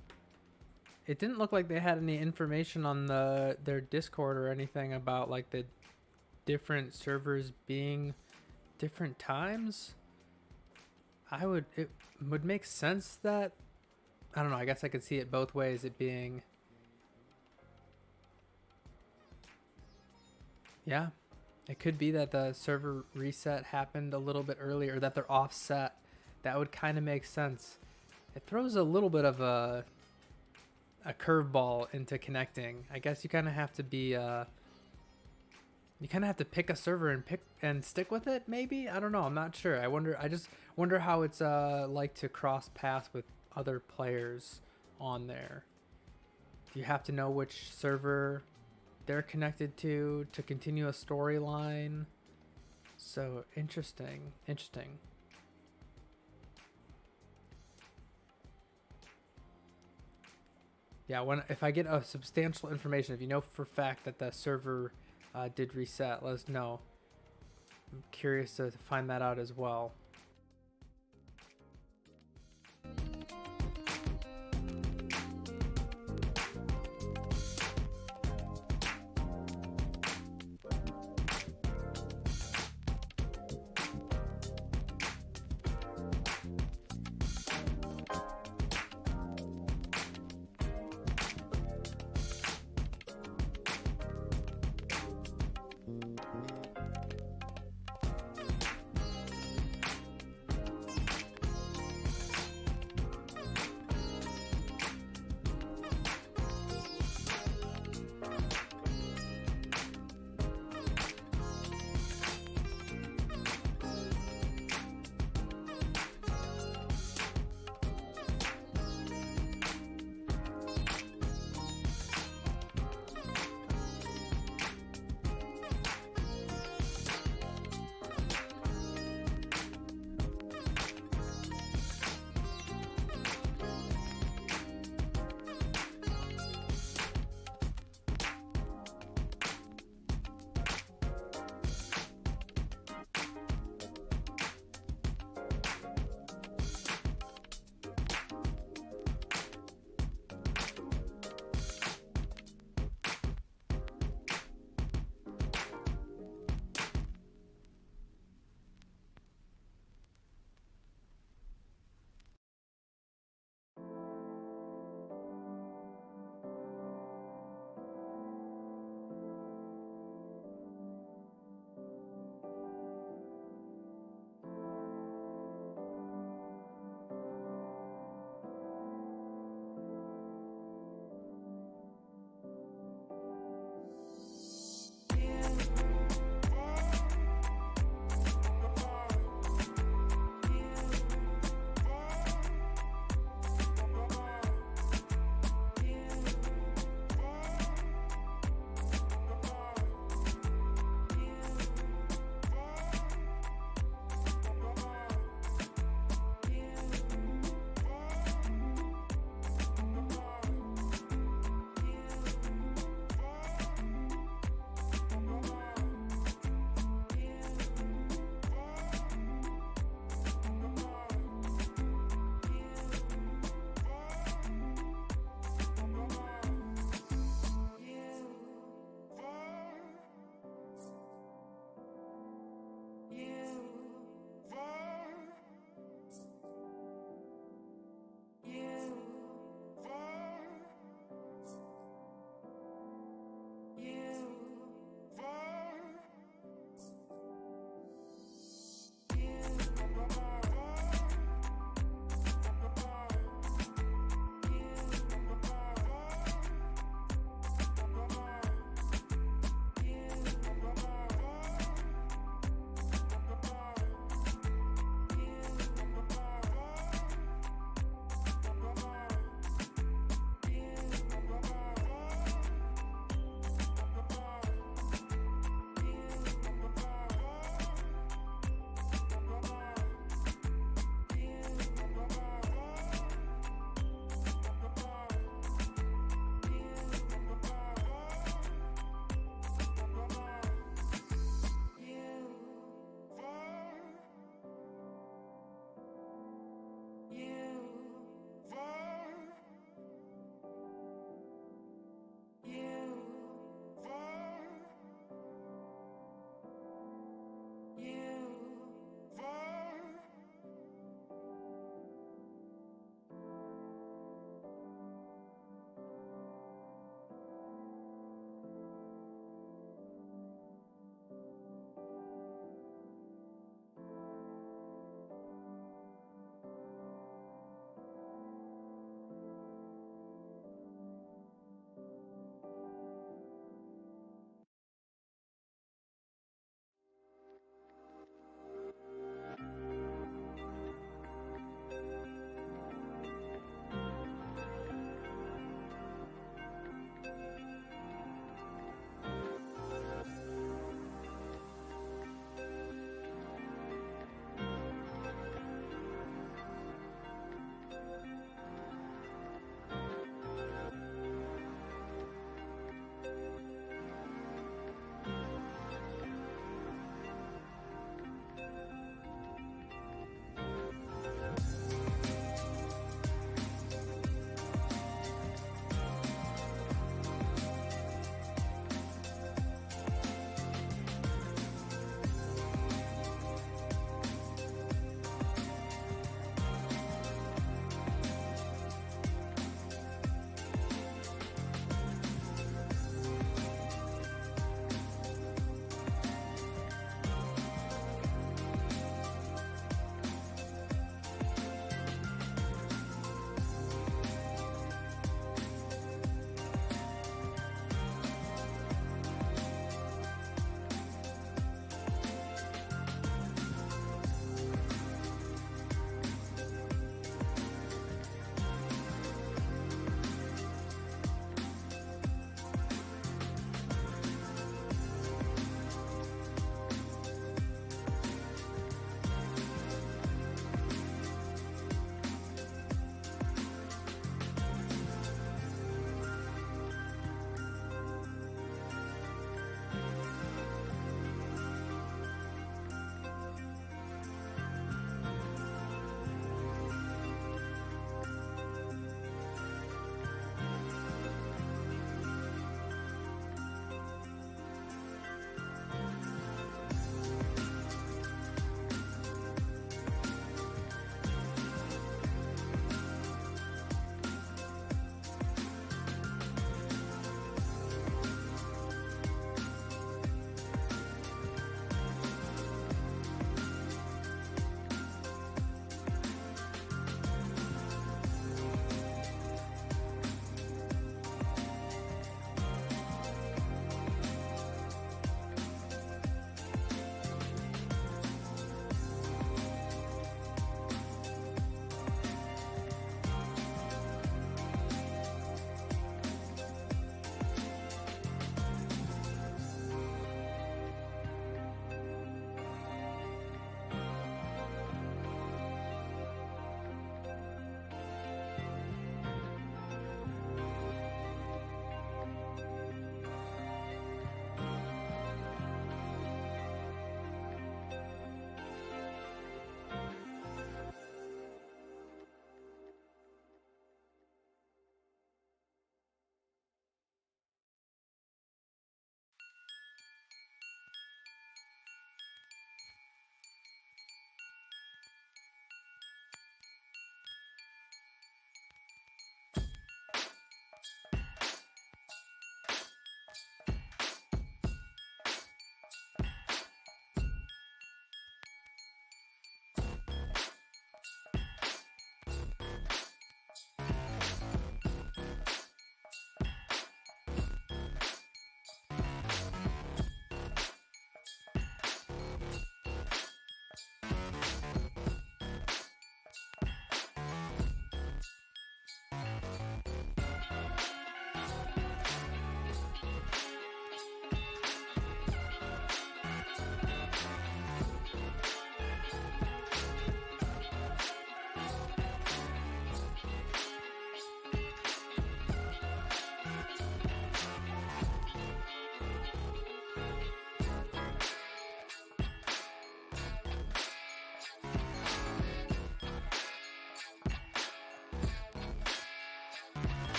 It didn't look like they had any information on their Discord or anything about like the different servers being different times. It would make sense that, I don't know, I guess I could see it both ways, it being, yeah, it could be that the server reset happened a little bit earlier, that they're offset. That would kind of make sense. It throws a little bit of a curveball into connecting. I guess you kind of have to be you kind of have to pick a server and stick with it, maybe. I don't know, I'm not sure. I just wonder how it's like to cross paths with other players on there. Do you have to know which server they're connected to continue a storyline? So interesting. Yeah, if I get a substantial information, if you know for a fact that the server did reset, let us know. I'm curious to find that out as well.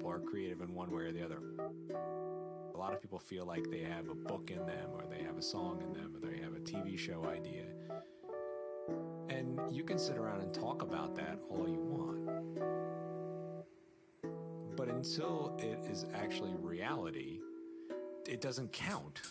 people are creative in one way or the other. A lot of people feel like they have a book in them, or they have a song in them, or they have a TV show idea. And you can sit around and talk about that all you want. But until it is actually reality, it doesn't count.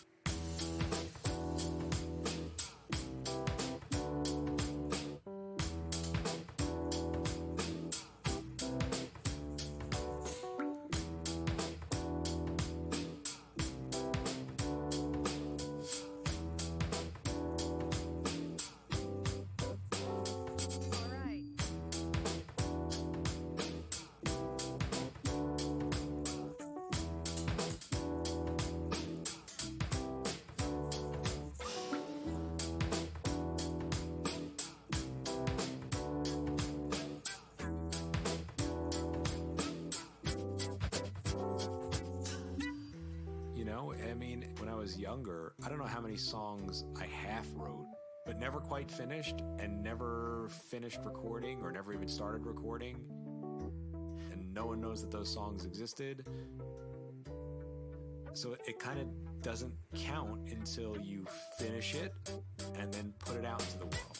I mean, when I was younger, I don't know how many songs I half wrote, but never quite finished, and never finished recording, or never even started recording. And no one knows that those songs existed. So it kind of doesn't count until you finish it and then put it out into the world.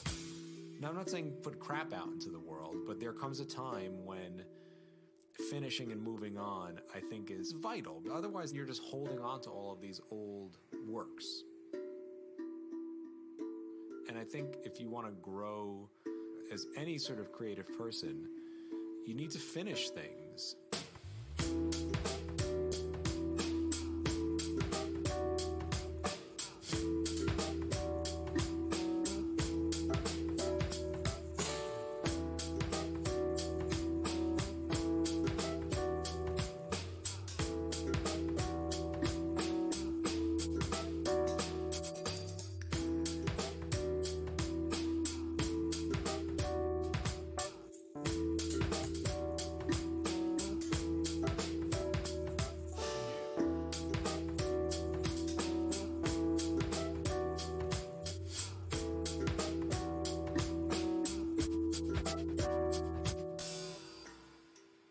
Now, I'm not saying put crap out into the world, but there comes a time when finishing and moving on, I think, is vital. Otherwise, you're just holding on to all of these old works. And I think if you want to grow as any sort of creative person, you need to finish things.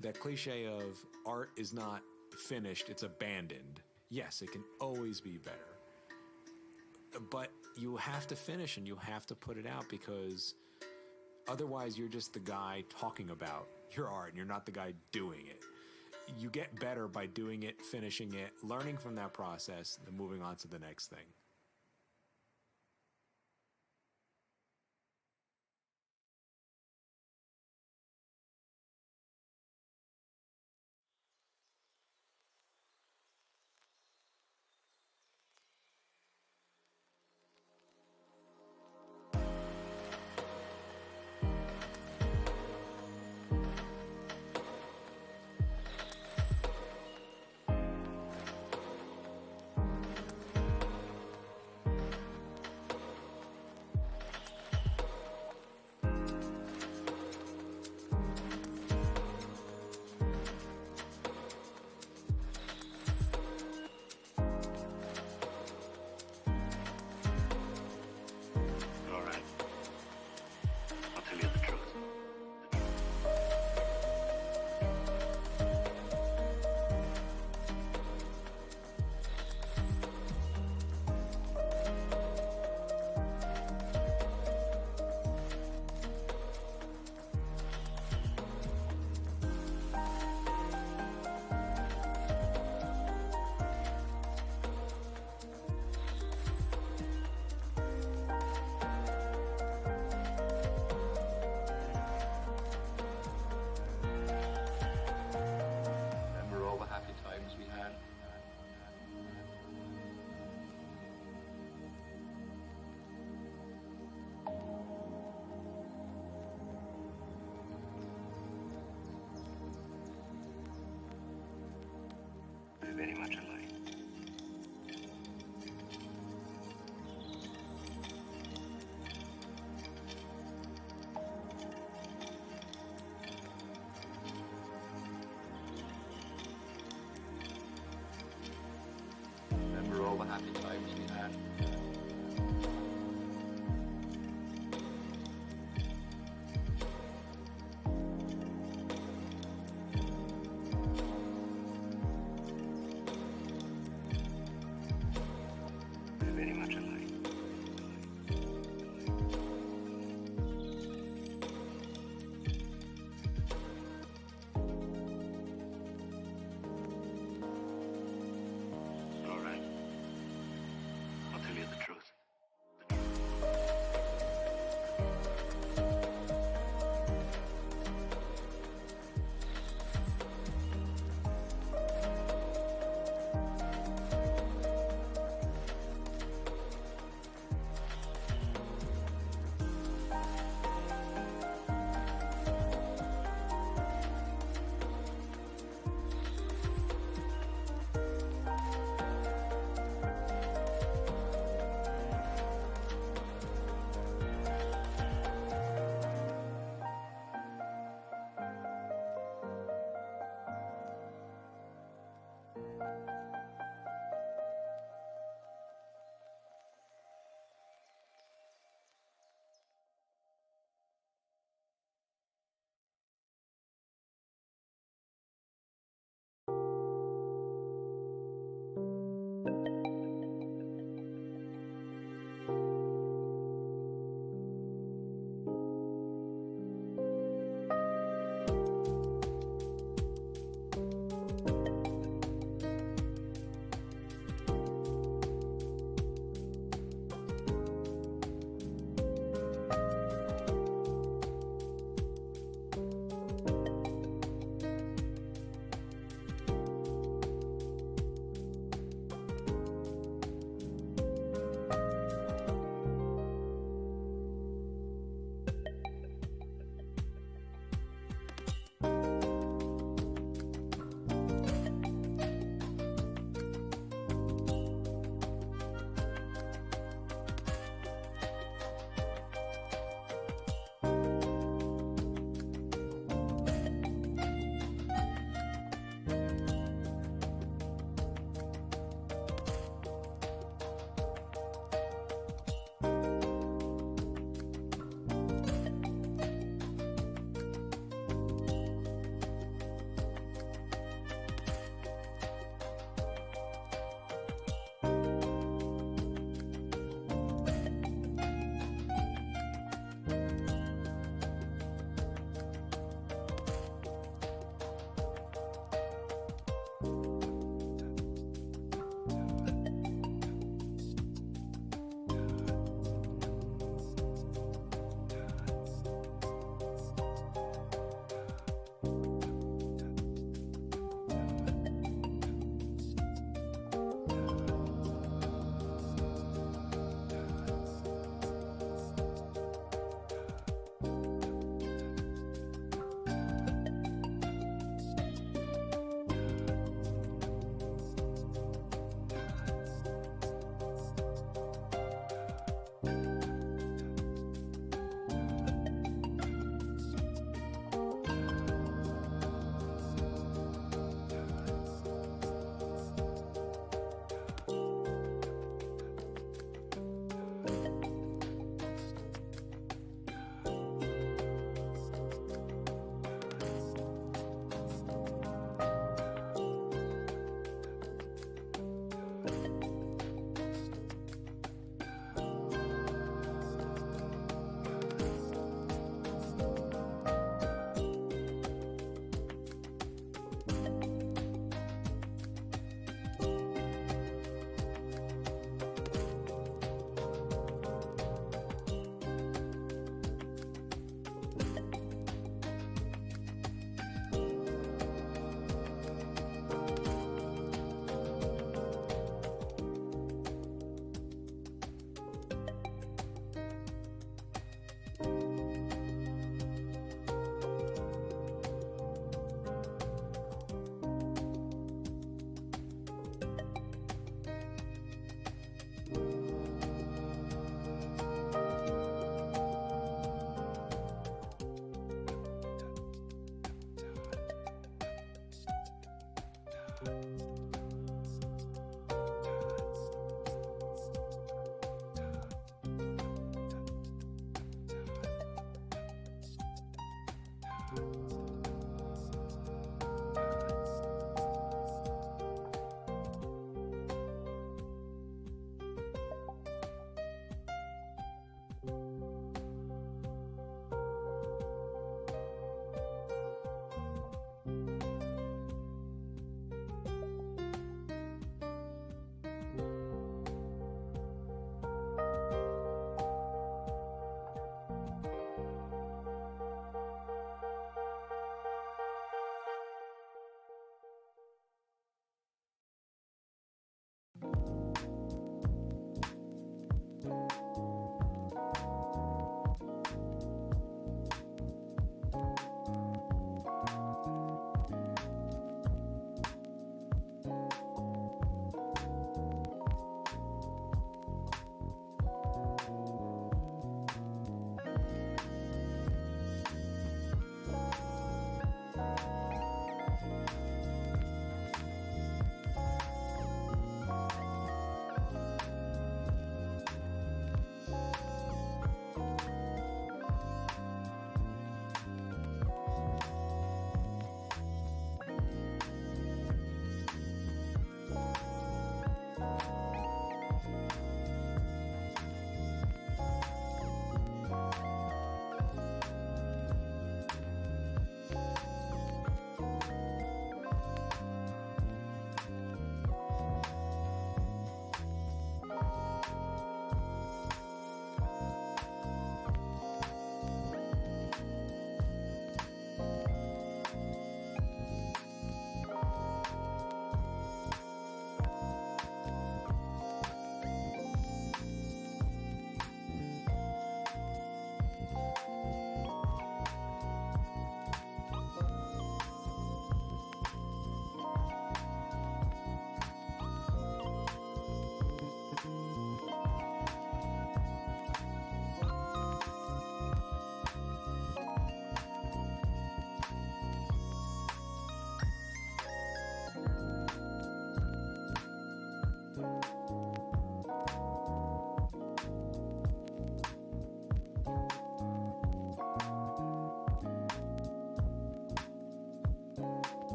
That cliche of art is not finished, it's abandoned. Yes, it can always be better. But you have to finish and you have to put it out, because otherwise you're just the guy talking about your art and you're not the guy doing it. You get better by doing it, finishing it, learning from that process, and moving on to the next thing. Very much alike. Remember all the happy times we had.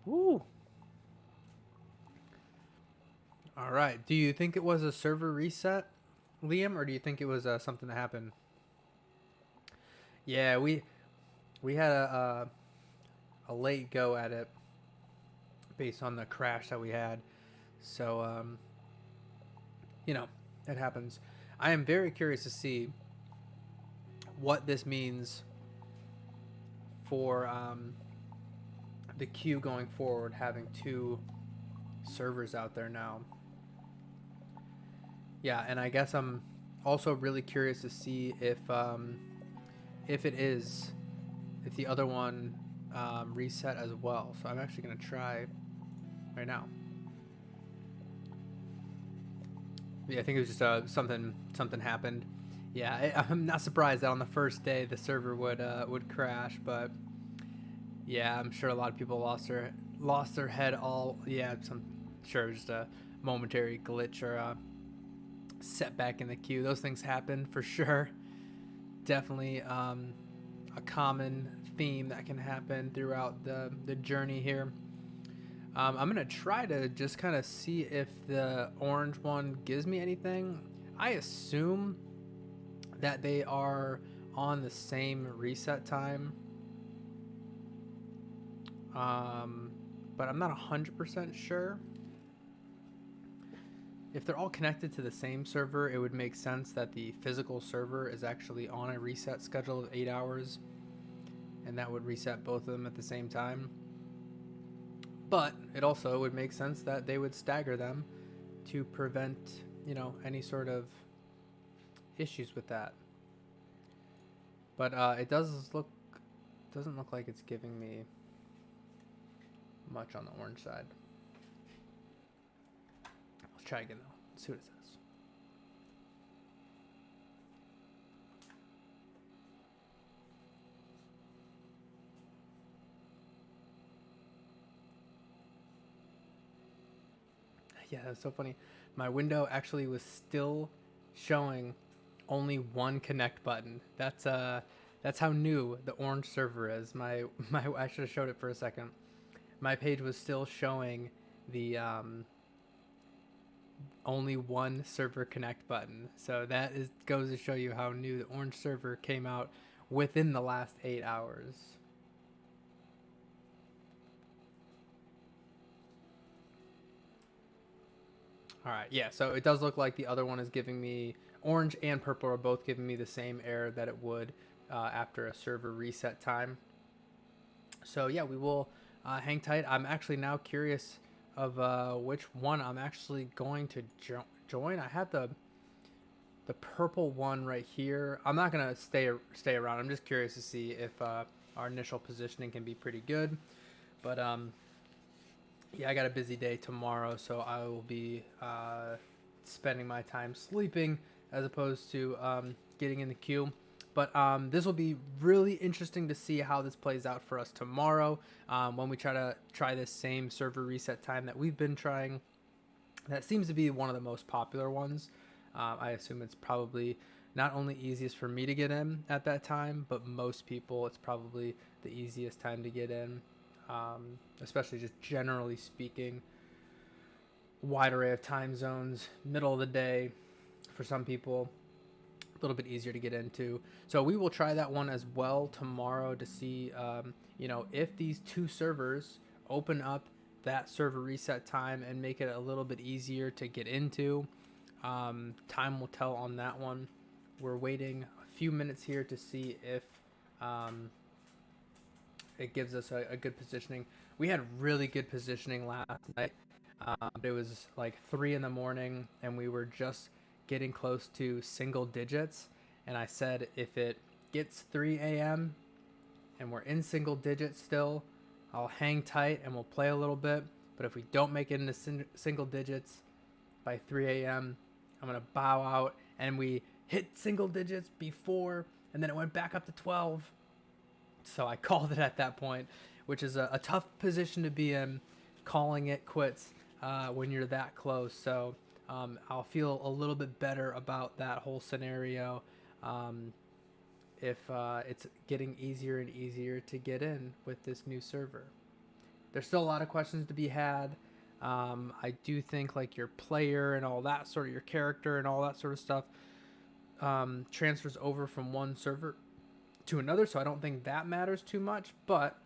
Ooh. All right. Do you think it was a server reset, Liam, or do you think it was something that happened? Yeah, we had a late go at it based on the crash that we had. So you know, it happens. I am very curious to see what this means for the queue going forward, having two servers out there now. Yeah, and I guess I'm also really curious to see if if the other one reset as well. So I'm actually gonna try right now. Yeah, I think it was just something happened. Yeah, I'm not surprised that on the first day the server would crash, but yeah, I'm sure a lot of people lost their head. All yeah, sure it was just a momentary glitch or a setback in the queue. Those things happen for sure. Definitely a common theme that can happen throughout the journey here. I'm gonna try to just kind of see if the orange one gives me anything. I assume that they are on the same reset time, but I'm not 100% sure. If they're all connected to the same server, it would make sense that the physical server is actually on a reset schedule of 8 hours, and that would reset both of them at the same time. But it also would make sense that they would stagger them to prevent, you know, any sort of issues with that. But it doesn't look like it's giving me much on the orange side. Let's try again though. Let's see what it says. Yeah, that's so funny. My window actually was still showing only one connect button. That's how new the orange server is. My I should have showed it for a second. My page was still showing the only one server connect button. So that goes to show you how new the orange server came out within the last 8 hours. All right, yeah, so it does look like the other one is giving me, orange and purple are both giving me the same error that it would after a server reset time. So yeah, we will hang tight. I'm actually now curious of which one I'm actually going to join. I had the purple one right here. I'm not gonna stay around. I'm just curious to see if our initial positioning can be pretty good. But yeah, I got a busy day tomorrow, so I will be spending my time sleeping as opposed to getting in the queue. But this will be really interesting to see how this plays out for us tomorrow when we try this same server reset time that we've been trying. That seems to be one of the most popular ones. I assume it's probably not only easiest for me to get in at that time, but most people, it's probably the easiest time to get in. Especially just generally speaking, wide array of time zones, middle of the day for some people, a little bit easier to get into. So we will try that one as well tomorrow to see, you know, if these two servers open up that server reset time and make it a little bit easier to get into. Time will tell on that one. We're waiting a few minutes here to see if it gives us a good positioning. We had really good positioning last night. It was like 3 in the morning and we were just getting close to single digits. And I said, if it gets 3 a.m. and we're in single digits still, I'll hang tight and we'll play a little bit. But if we don't make it into single digits by 3 a.m., I'm going to bow out. And we hit single digits before, and then it went back up to 12. So I called it at that point, which is a tough position to be in, calling it quits when you're that close. So I'll feel a little bit better about that whole scenario if it's getting easier and easier to get in with this new server. there's still a lot of questions to be had. I do think like your player and all that sort of your character and all that sort of stuff transfers over from one server to another, so I don't think that matters too much. But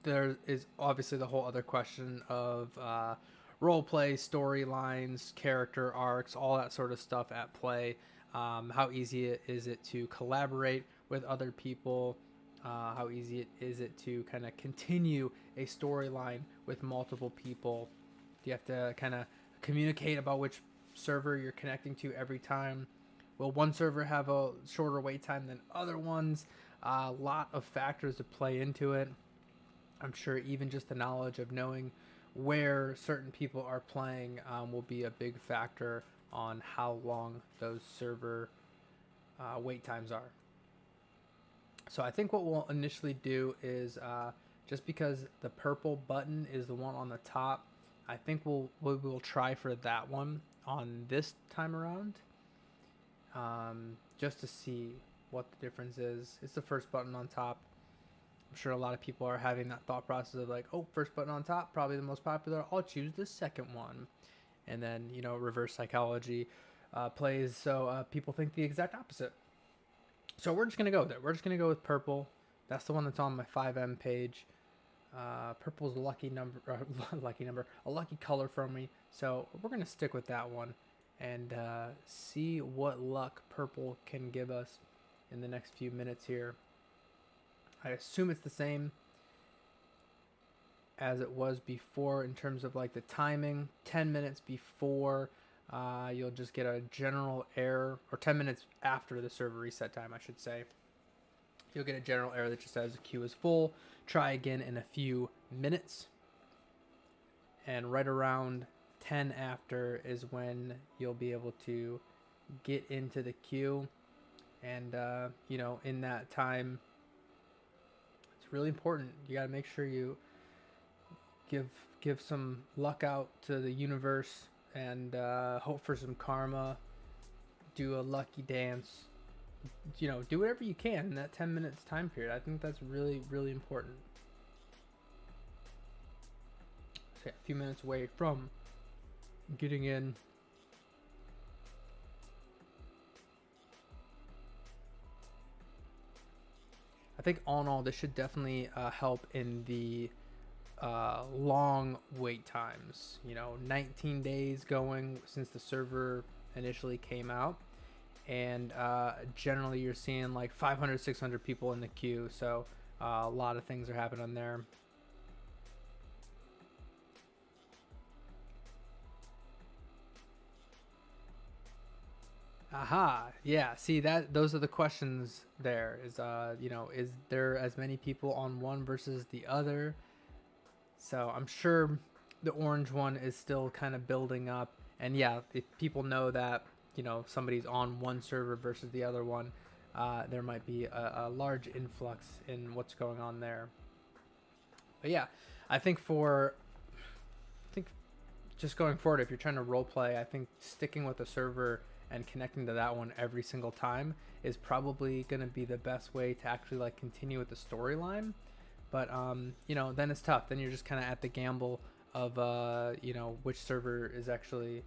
there is obviously the whole other question of role play, storylines, character arcs, all that sort of stuff at play. How easy is it to collaborate with other people? How easy is it to kind of continue a storyline with multiple people? Do you have to kind of communicate about which server you're connecting to every time? Will one server have a shorter wait time than other ones? A lot of factors to play into it. I'm sure even just the knowledge of knowing where certain people are playing will be a big factor on how long those server wait times are. So I think what we'll initially do is just because the purple button is the one on the top, I think we'll try for that one on this time around, just to see what the difference is. It's the first button on top. I'm sure a lot of people are having that thought process of like, oh, first button on top, probably the most popular. I'll choose the second one. And then, you know, reverse psychology plays so people think the exact opposite. So we're just going to go with it. We're just going to go with purple. That's the one that's on my 5M page. Purple's a lucky number, a lucky color for me. So we're going to stick with that one and see what luck purple can give us in the next few minutes here. I assume it's the same as it was before in terms of like the timing. 10 minutes before, you'll just get a general error, or 10 minutes after the server reset time, I should say. You'll get a general error that just says the queue is full. Try again in a few minutes. And right around 10 after is when you'll be able to get into the queue. And, you know, in that time, it's really important. You got to make sure you give some luck out to the universe and hope for some karma. Do a lucky dance. You know, do whatever you can in that 10 minutes time period. I think that's really, really important. So yeah, a few minutes away from getting in. I think all in all, this should definitely help in the long wait times. You know, 19 days going since the server initially came out. And generally you're seeing like 500, 600 people in the queue. So a lot of things are happening there. Aha, yeah, see that those are the questions there is, you know, is there as many people on one versus the other? So I'm sure the orange one is still kind of building up. And yeah, if people know that, you know, somebody's on one server versus the other one, there might be a large influx in what's going on there. But yeah, I think just going forward, if you're trying to role play, I think sticking with the server and connecting to that one every single time is probably going to be the best way to actually like continue with the storyline. But you know, then it's tough. Then you're just kind of at the gamble of you know, which server is actually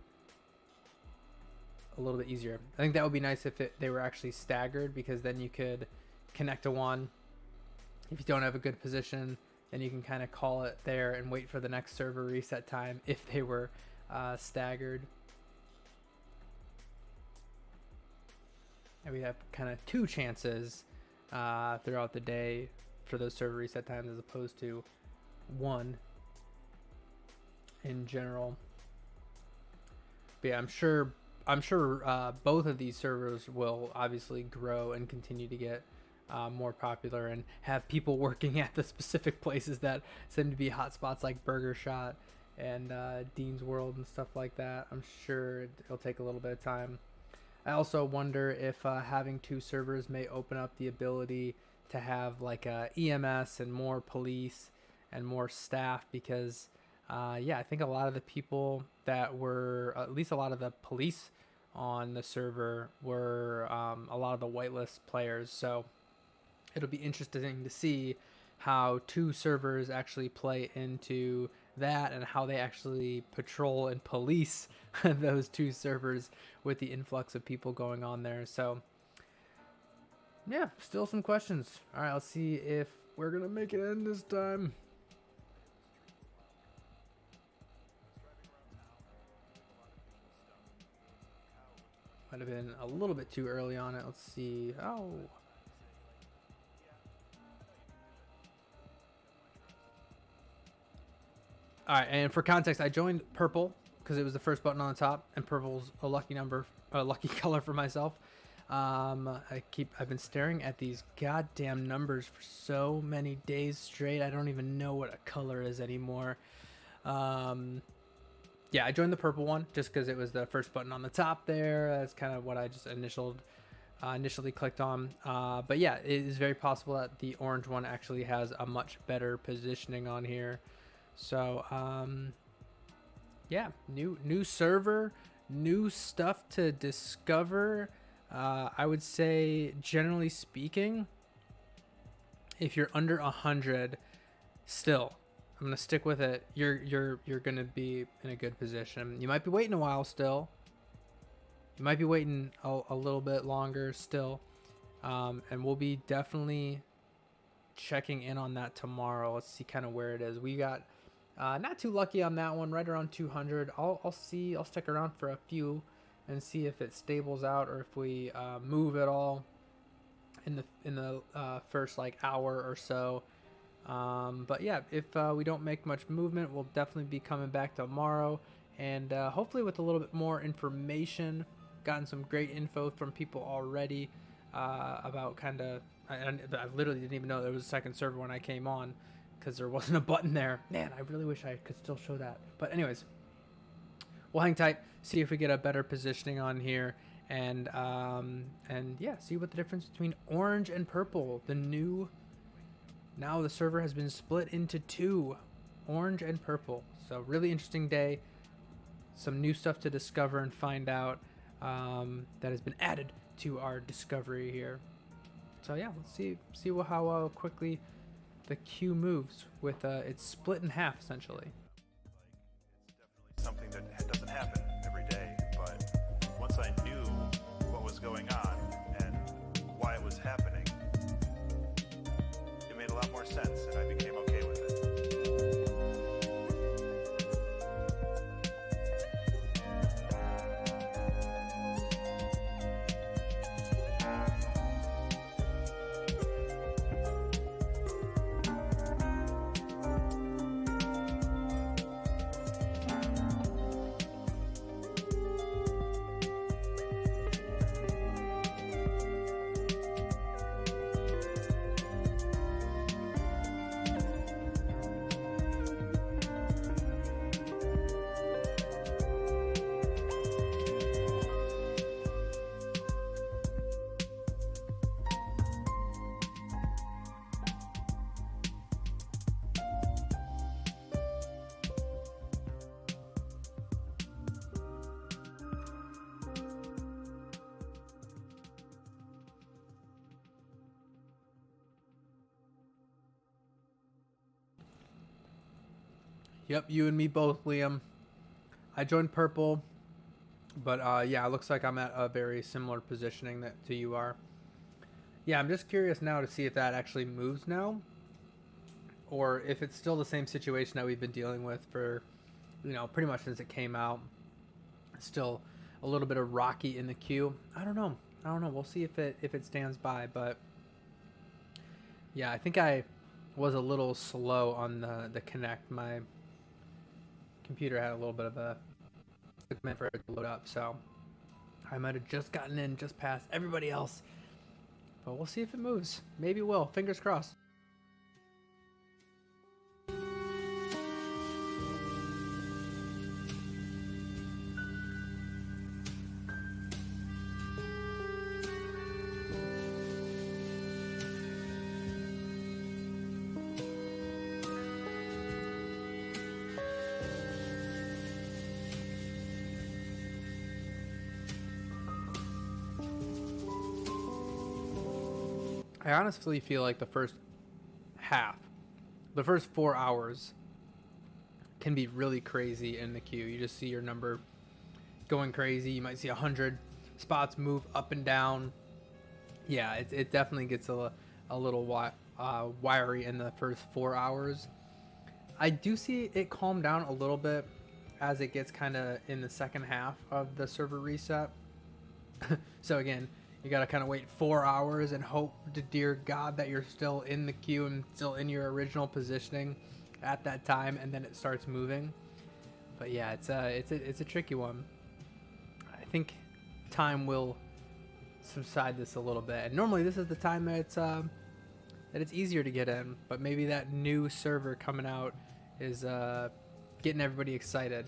a little bit easier. I think that would be nice if they were actually staggered, because then you could connect to one. If you don't have a good position, then you can kind of call it there and wait for the next server reset time if they were staggered. And we have kind of two chances throughout the day for those server reset times as opposed to one in general. But yeah, I'm sure both of these servers will obviously grow and continue to get more popular and have people working at the specific places that seem to be hotspots like Burger Shot and Dean's World and stuff like that. I'm sure it'll take a little bit of time. I also wonder if having two servers may open up the ability to have like a EMS and more police and more staff, because yeah, I think a lot of the people that were, at least a lot of the police on the server were a lot of the whitelist players. So it'll be interesting to see how two servers actually play into that and how they actually patrol and police those two servers with the influx of people going on there. So yeah, still some questions. All right, let's see if we're gonna make it in this time. Might have been a little bit too early on it. Let's see. Oh. All right, and for context, I joined purple because it was the first button on the top, and purple's a lucky number, a lucky color for myself. I've been staring at these goddamn numbers for so many days straight. I don't even know what a color is anymore. Yeah, I joined the purple one just because it was the first button on the top there. That's kind of what I just initially clicked on. But yeah, it is very possible that the orange one actually has a much better positioning on here. So yeah, new server, new stuff to discover. I would say, generally speaking, if you're under 100, still, I'm gonna stick with it. You're gonna be in a good position. You might be waiting a while still. You might be waiting a little bit longer still, and we'll be definitely checking in on that tomorrow. Let's see kind of where it is. We got not too lucky on that one, right around 200. I'll stick around for a few and see if it stables out or if we move at all in the first like hour or so. But yeah, if we don't make much movement, we'll definitely be coming back tomorrow, and hopefully with a little bit more information. Gotten some great info from people already about kind of. I literally didn't even know there was a second server when I came on because there wasn't a button there. Man, I really wish I could still show that. But anyways, we'll hang tight, see if we get a better positioning on here, and yeah, see what the difference between orange and purple, the new. Now the server has been split into two, orange and purple. So really interesting day. Some new stuff to discover and find out that has been added to our discovery here. So yeah, let's see how quickly the queue moves with it's split in half essentially. It's definitely something that doesn't happen every day, but once I knew what was going on and why it was happening, it made a lot more sense and I became okay with it. Yep, you and me both, Liam. I joined purple, but yeah, it looks like I'm at a very similar positioning to you are. Yeah, I'm just curious now to see if that actually moves now, or if it's still the same situation that we've been dealing with for, pretty much since it came out. Still a little bit of rocky in the queue. I don't know. We'll see if it stands by, but yeah, I think I was a little slow on the connect. My computer had a little bit of a minute for it to load up, so I might have just gotten in just past everybody else, but we'll see if it moves. Maybe it will. Fingers crossed. I honestly feel like the first half the first 4 hours can be really crazy in the queue. You just see your number going crazy. You might see 100 spots move up and down. Yeah, it definitely gets a little wiry in the first 4 hours. I do see it calm down a little bit as it gets kind of in the second half of the server reset. So again, you got to kind of wait 4 hours and hope to dear God that you're still in the queue and still in your original positioning at that time, and then it starts moving. But yeah, it's a tricky one. I think time will subside this a little bit. And normally this is the time that it's easier to get in, but maybe that new server coming out is getting everybody excited.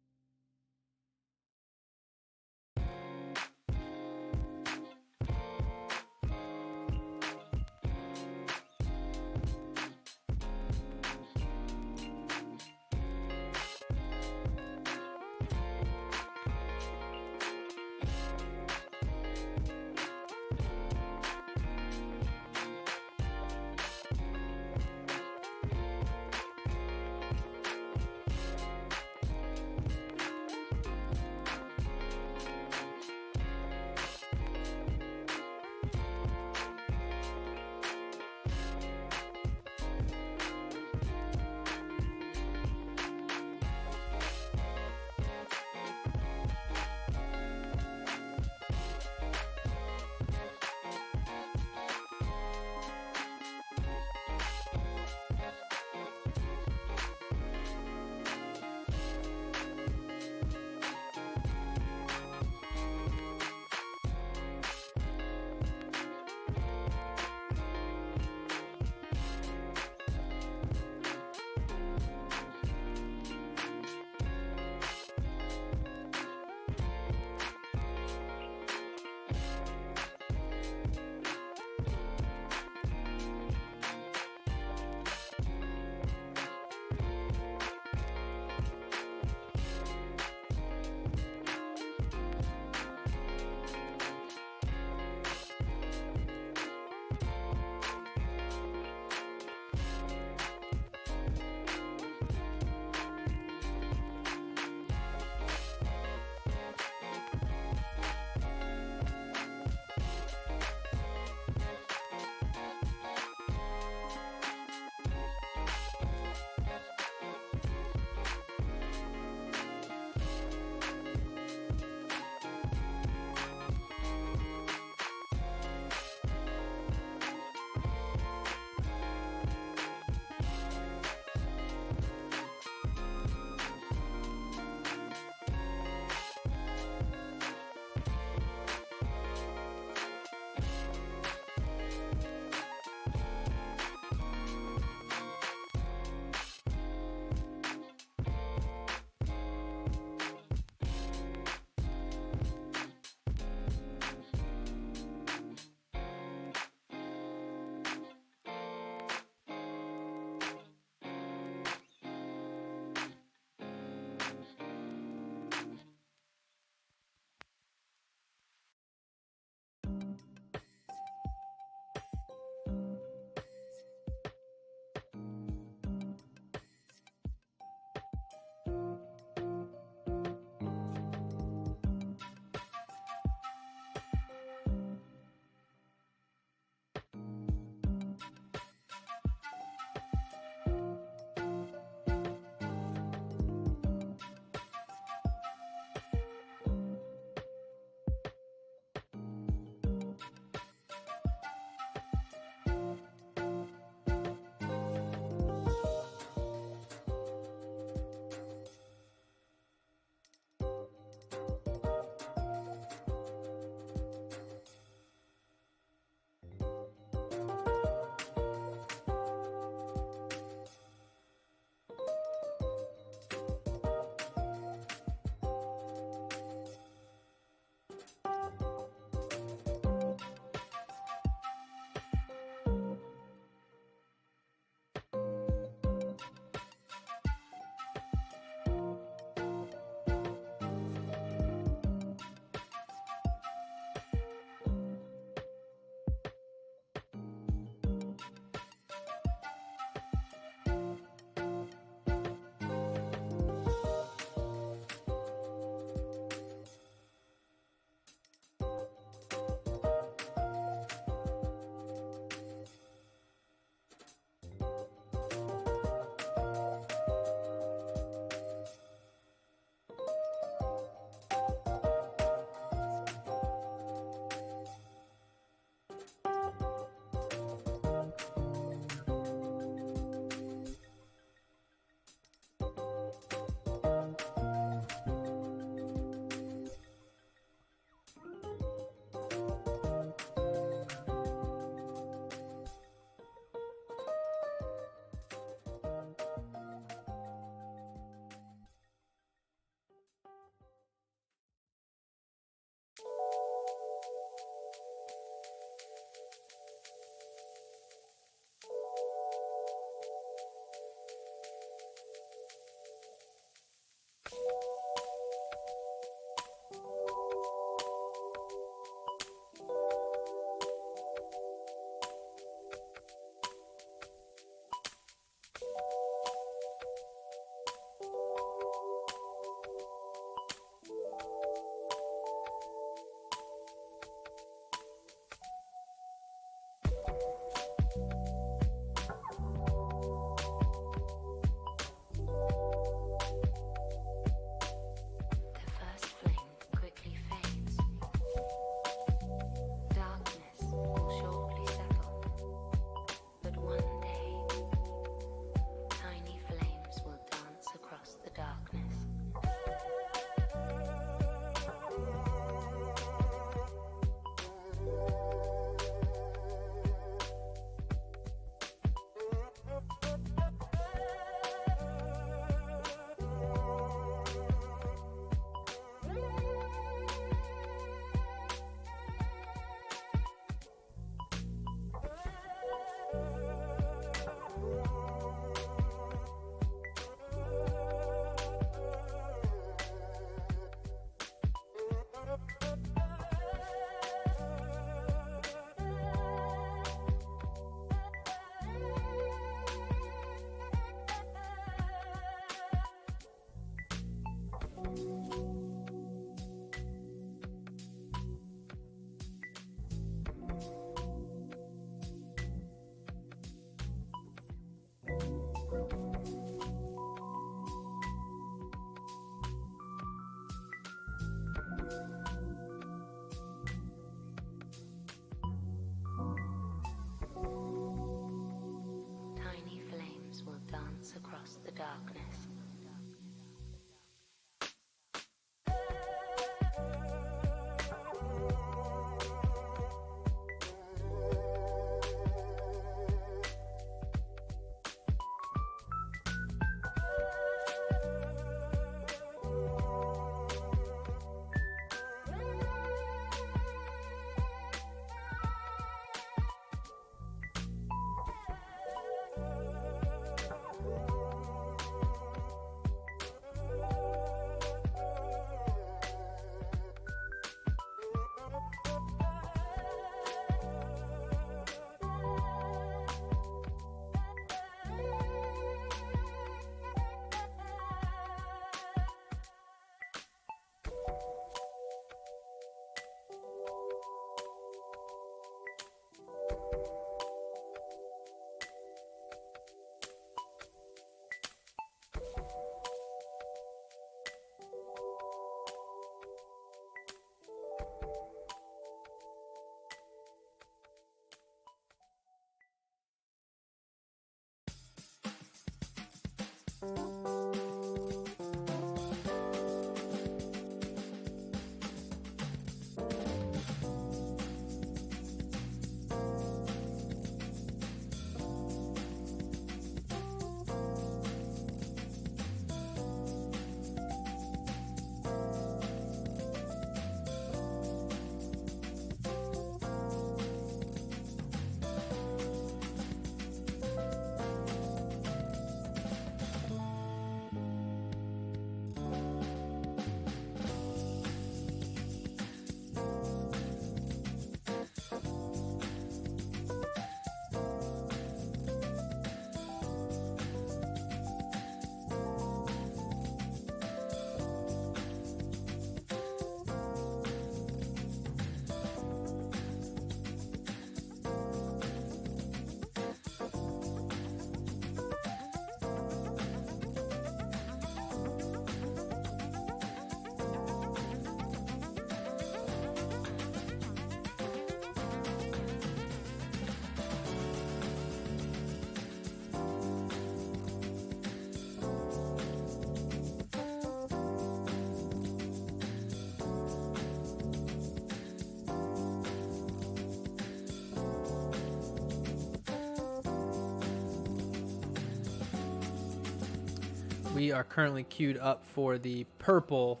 we are currently queued up for the purple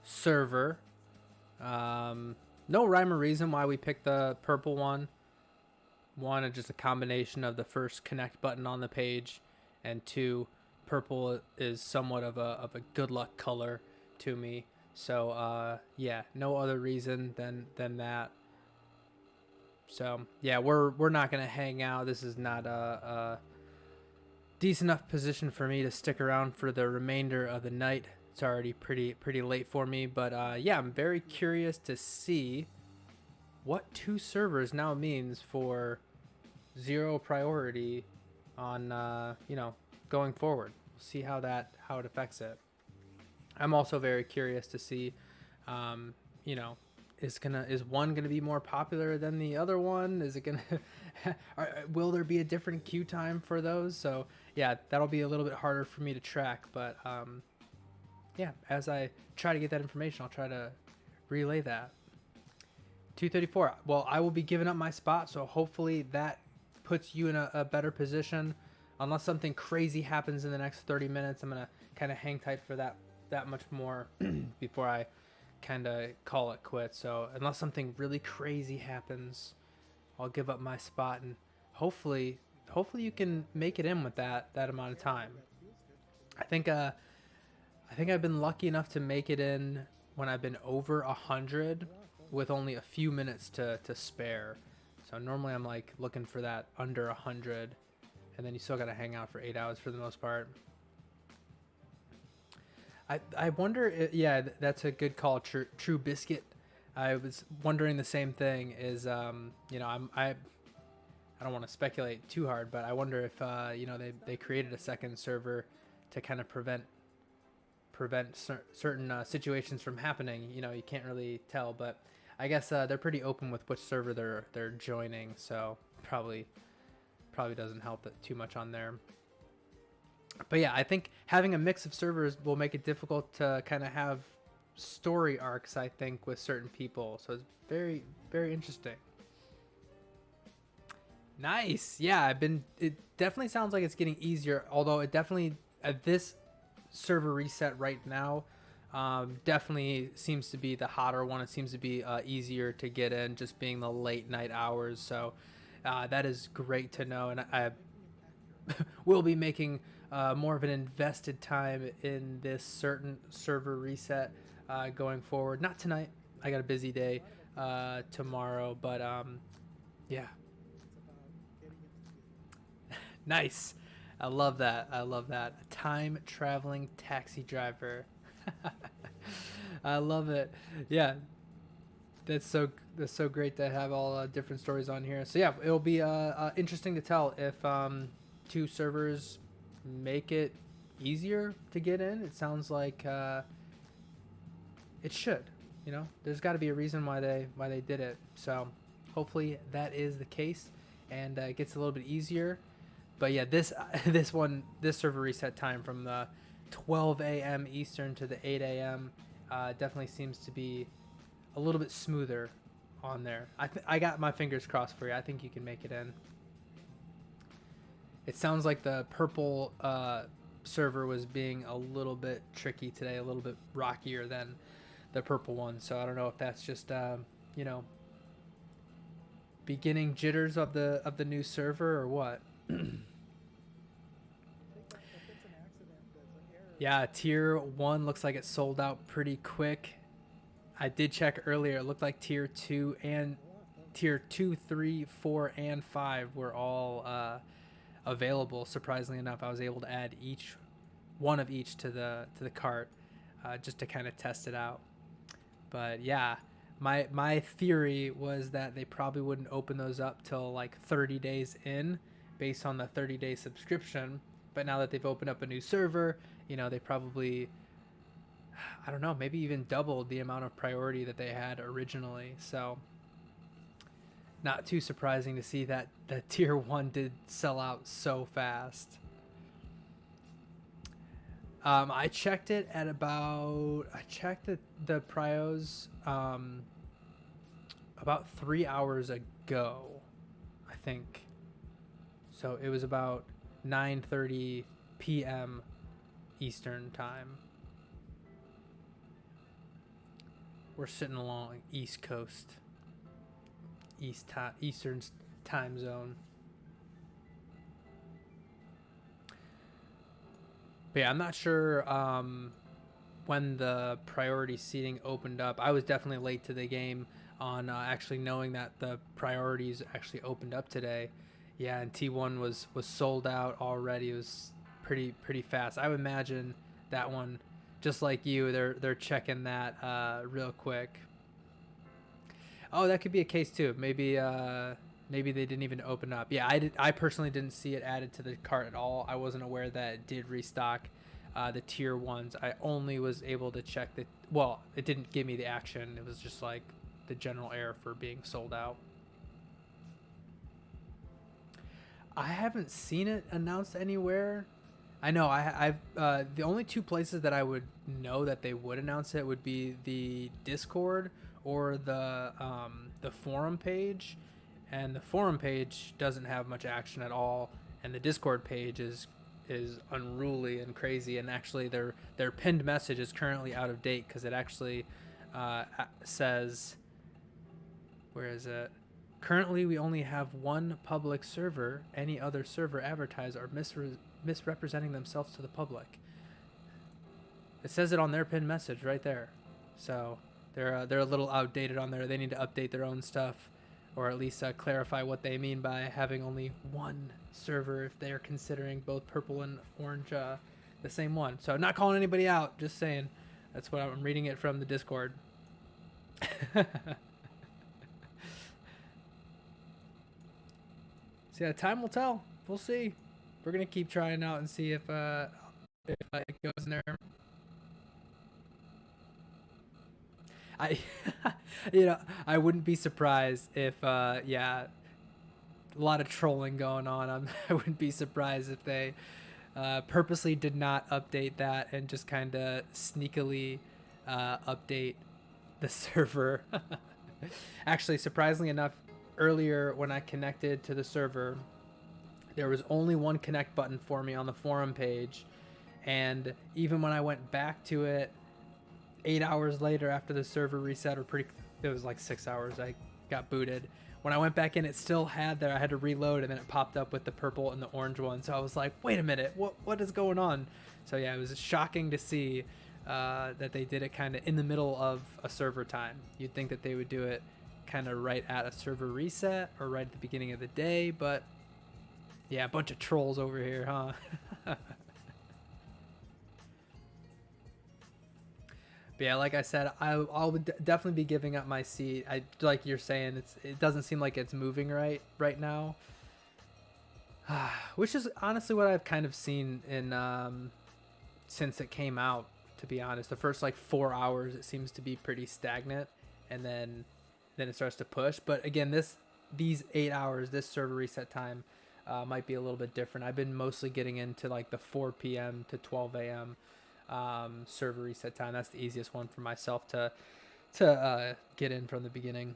server. No rhyme or reason why we picked the purple one. One, it's just a combination of the first connect button on the page, and two, purple is somewhat of a good luck color to me. So yeah, no other reason than that. So yeah, we're not gonna hang out. This is not a decent enough position for me to stick around for the remainder of the night. It's already pretty late for me, but yeah, I'm very curious to see what 2 servers now means for 0 priority on you know, going forward. We'll see how it affects it. I'm also very curious to see you know, is one gonna be more popular than the other one? Is it gonna will there be a different queue time for those? So yeah, that'll be a little bit harder for me to track, but yeah, as I try to get that information, I'll try to relay that. 234. Well, I will be giving up my spot, so hopefully that puts you in a better position. Unless something crazy happens in the next 30 minutes, I'm gonna kind of hang tight for that much more before I kind of call it quits. So unless something really crazy happens, I'll give up my spot, and hopefully you can make it in with that amount of time. I think I've been lucky enough to make it in when I've been over 100 with only a few minutes to spare. So normally I'm like looking for that under 100, and then you still gotta hang out for 8 hours for the most part. I wonder, yeah, that's a good call, True Biscuit. I was wondering the same thing. Is you know, I don't want to speculate too hard, but I wonder if you know, they created a second server to kind of prevent certain situations from happening. You know, you can't really tell, but I guess they're pretty open with which server they're joining, so probably doesn't help it too much on there. But yeah, I think having a mix of servers will make it difficult to kind of have story arcs, I think, with certain people. So it's very, very interesting. Nice. Yeah, it definitely sounds like it's getting easier, although it definitely at this server reset right now definitely seems to be the hotter one. It seems to be easier to get in, just being the late night hours. So that is great to know, and I will be making more of an invested time in this certain server reset going forward. Not tonight, I got a busy day tomorrow, but yeah. Nice. I love that. I love that. A time traveling taxi driver. I love it. Yeah. That's so great to have all different stories on here. So yeah, it'll be interesting to tell if 2 servers make it easier to get in. It sounds like it should. You know, there's got to be a reason why they did it. So hopefully that is the case, and it gets a little bit easier. But yeah, this server reset time from the 12 a.m. Eastern to the 8 a.m. Definitely seems to be a little bit smoother on there. I got my fingers crossed for you. I think you can make it in. It sounds like the purple server was being a little bit tricky today, a little bit rockier than the purple one. So I don't know if that's just you know, beginning jitters of the new server or what. Yeah, tier 1 looks like it sold out pretty quick. I did check earlier. It looked like tier 2 and tier 2, 3, 4, and 5 were all available. Surprisingly enough, I was able to add one of each to the cart just to kind of test it out. But yeah, my theory was that they probably wouldn't open those up till like 30 days in, based on the 30-day subscription. But now that they've opened up a new server, you know, they probably, I don't know, maybe even doubled the amount of priority that they had originally. So not too surprising to see that the tier 1 did sell out so fast. I checked it at about, the prios about 3 hours ago, I think. So it was about 9:30 p.m. Eastern time. We're sitting along East Coast, Eastern time zone. But yeah, I'm not sure when the priority seating opened up. I was definitely late to the game on actually knowing that the priorities actually opened up today. Yeah, and T1 was sold out already. It was pretty fast. I would imagine that one, just like you, they're checking that real quick. Oh, that could be a case too. Maybe maybe they didn't even open up. Yeah, I personally didn't see it added to the cart at all. I wasn't aware that it did restock the tier 1s. I only was able to check the, well, it didn't give me the action. It was just like the general error for being sold out. I haven't seen it announced anywhere. I know I've the only two places that I would know that they would announce it would be the Discord or the forum page, and the forum page doesn't have much action at all, and the Discord page is unruly and crazy, and actually their pinned message is currently out of date because it actually says, where is it? Currently, we only have one public server. Any other server advertised are misrepresenting themselves to the public. It says it on their pinned message right there. So they're a little outdated on there. They need to update their own stuff, or at least clarify what they mean by having only one server if they are considering both purple and orange the same one. So not calling anybody out, just saying. That's what I'm reading it from the Discord. So yeah, time will tell. We'll see. We're gonna keep trying out and see if it goes in there. I wouldn't be surprised if yeah, a lot of trolling going on. I wouldn't be surprised if they purposely did not update that and just kind of sneakily update the server. Actually, surprisingly enough, earlier when I connected to the server, there was only one connect button for me on the forum page, and even when I went back to it 8 hours later after the server reset, it was like 6 hours, I got booted. When I went back in, it still had there. I had to reload, and then it popped up with the purple and the orange one. So I was like, wait a minute, what is going on? So yeah, it was shocking to see that they did it kind of in the middle of a server time. You'd think that they would do it kind of right at a server reset or right at the beginning of the day, but yeah, a bunch of trolls over here, huh? But yeah, like I said, I'll definitely be giving up my seat. Like you're saying, it doesn't seem like it's moving right now, which is honestly what I've kind of seen in since it came out. To be honest, the first like 4 hours it seems to be pretty stagnant, and then it starts to push. But again, these 8 hours, this server reset time might be a little bit different. I've been mostly getting into like the 4 p.m. to 12 a.m. Server reset time. That's the easiest one for myself to get in from the beginning.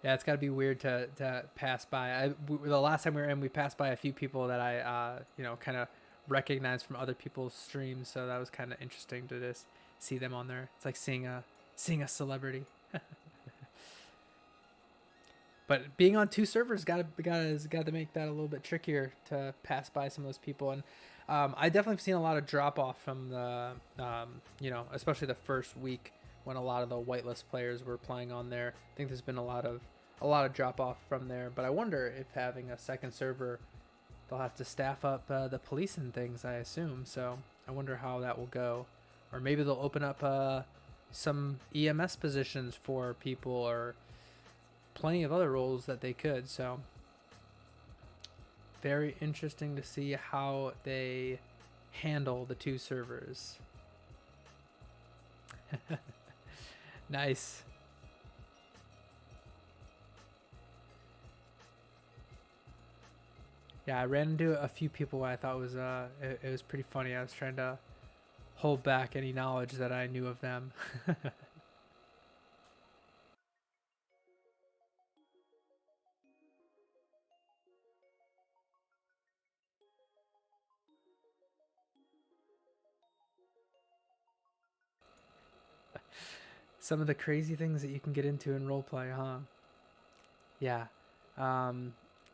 Yeah, it's got to be weird to pass by. The last time we were in, we passed by a few people that I kind of recognized from other people's streams, so that was kind of interesting to just see them on there. It's like seeing a celebrity. But being on two servers got to make that a little bit trickier to pass by some of those people. And I definitely have seen a lot of drop off from the especially the first week when a lot of the whitelist players were playing on there. I think there's been a lot of drop off from there. But I wonder if having a second server, they'll have to staff up the police and things, I assume. So I wonder how that will go. Or maybe they'll open up some EMS positions for people, or plenty of other roles that they could. So very interesting to see how they handle the two servers. Nice. Yeah, I ran into a few people I thought was it was pretty funny. I was trying to hold back any knowledge that I knew of them. Some of the crazy things that you can get into in roleplay, huh? Yeah.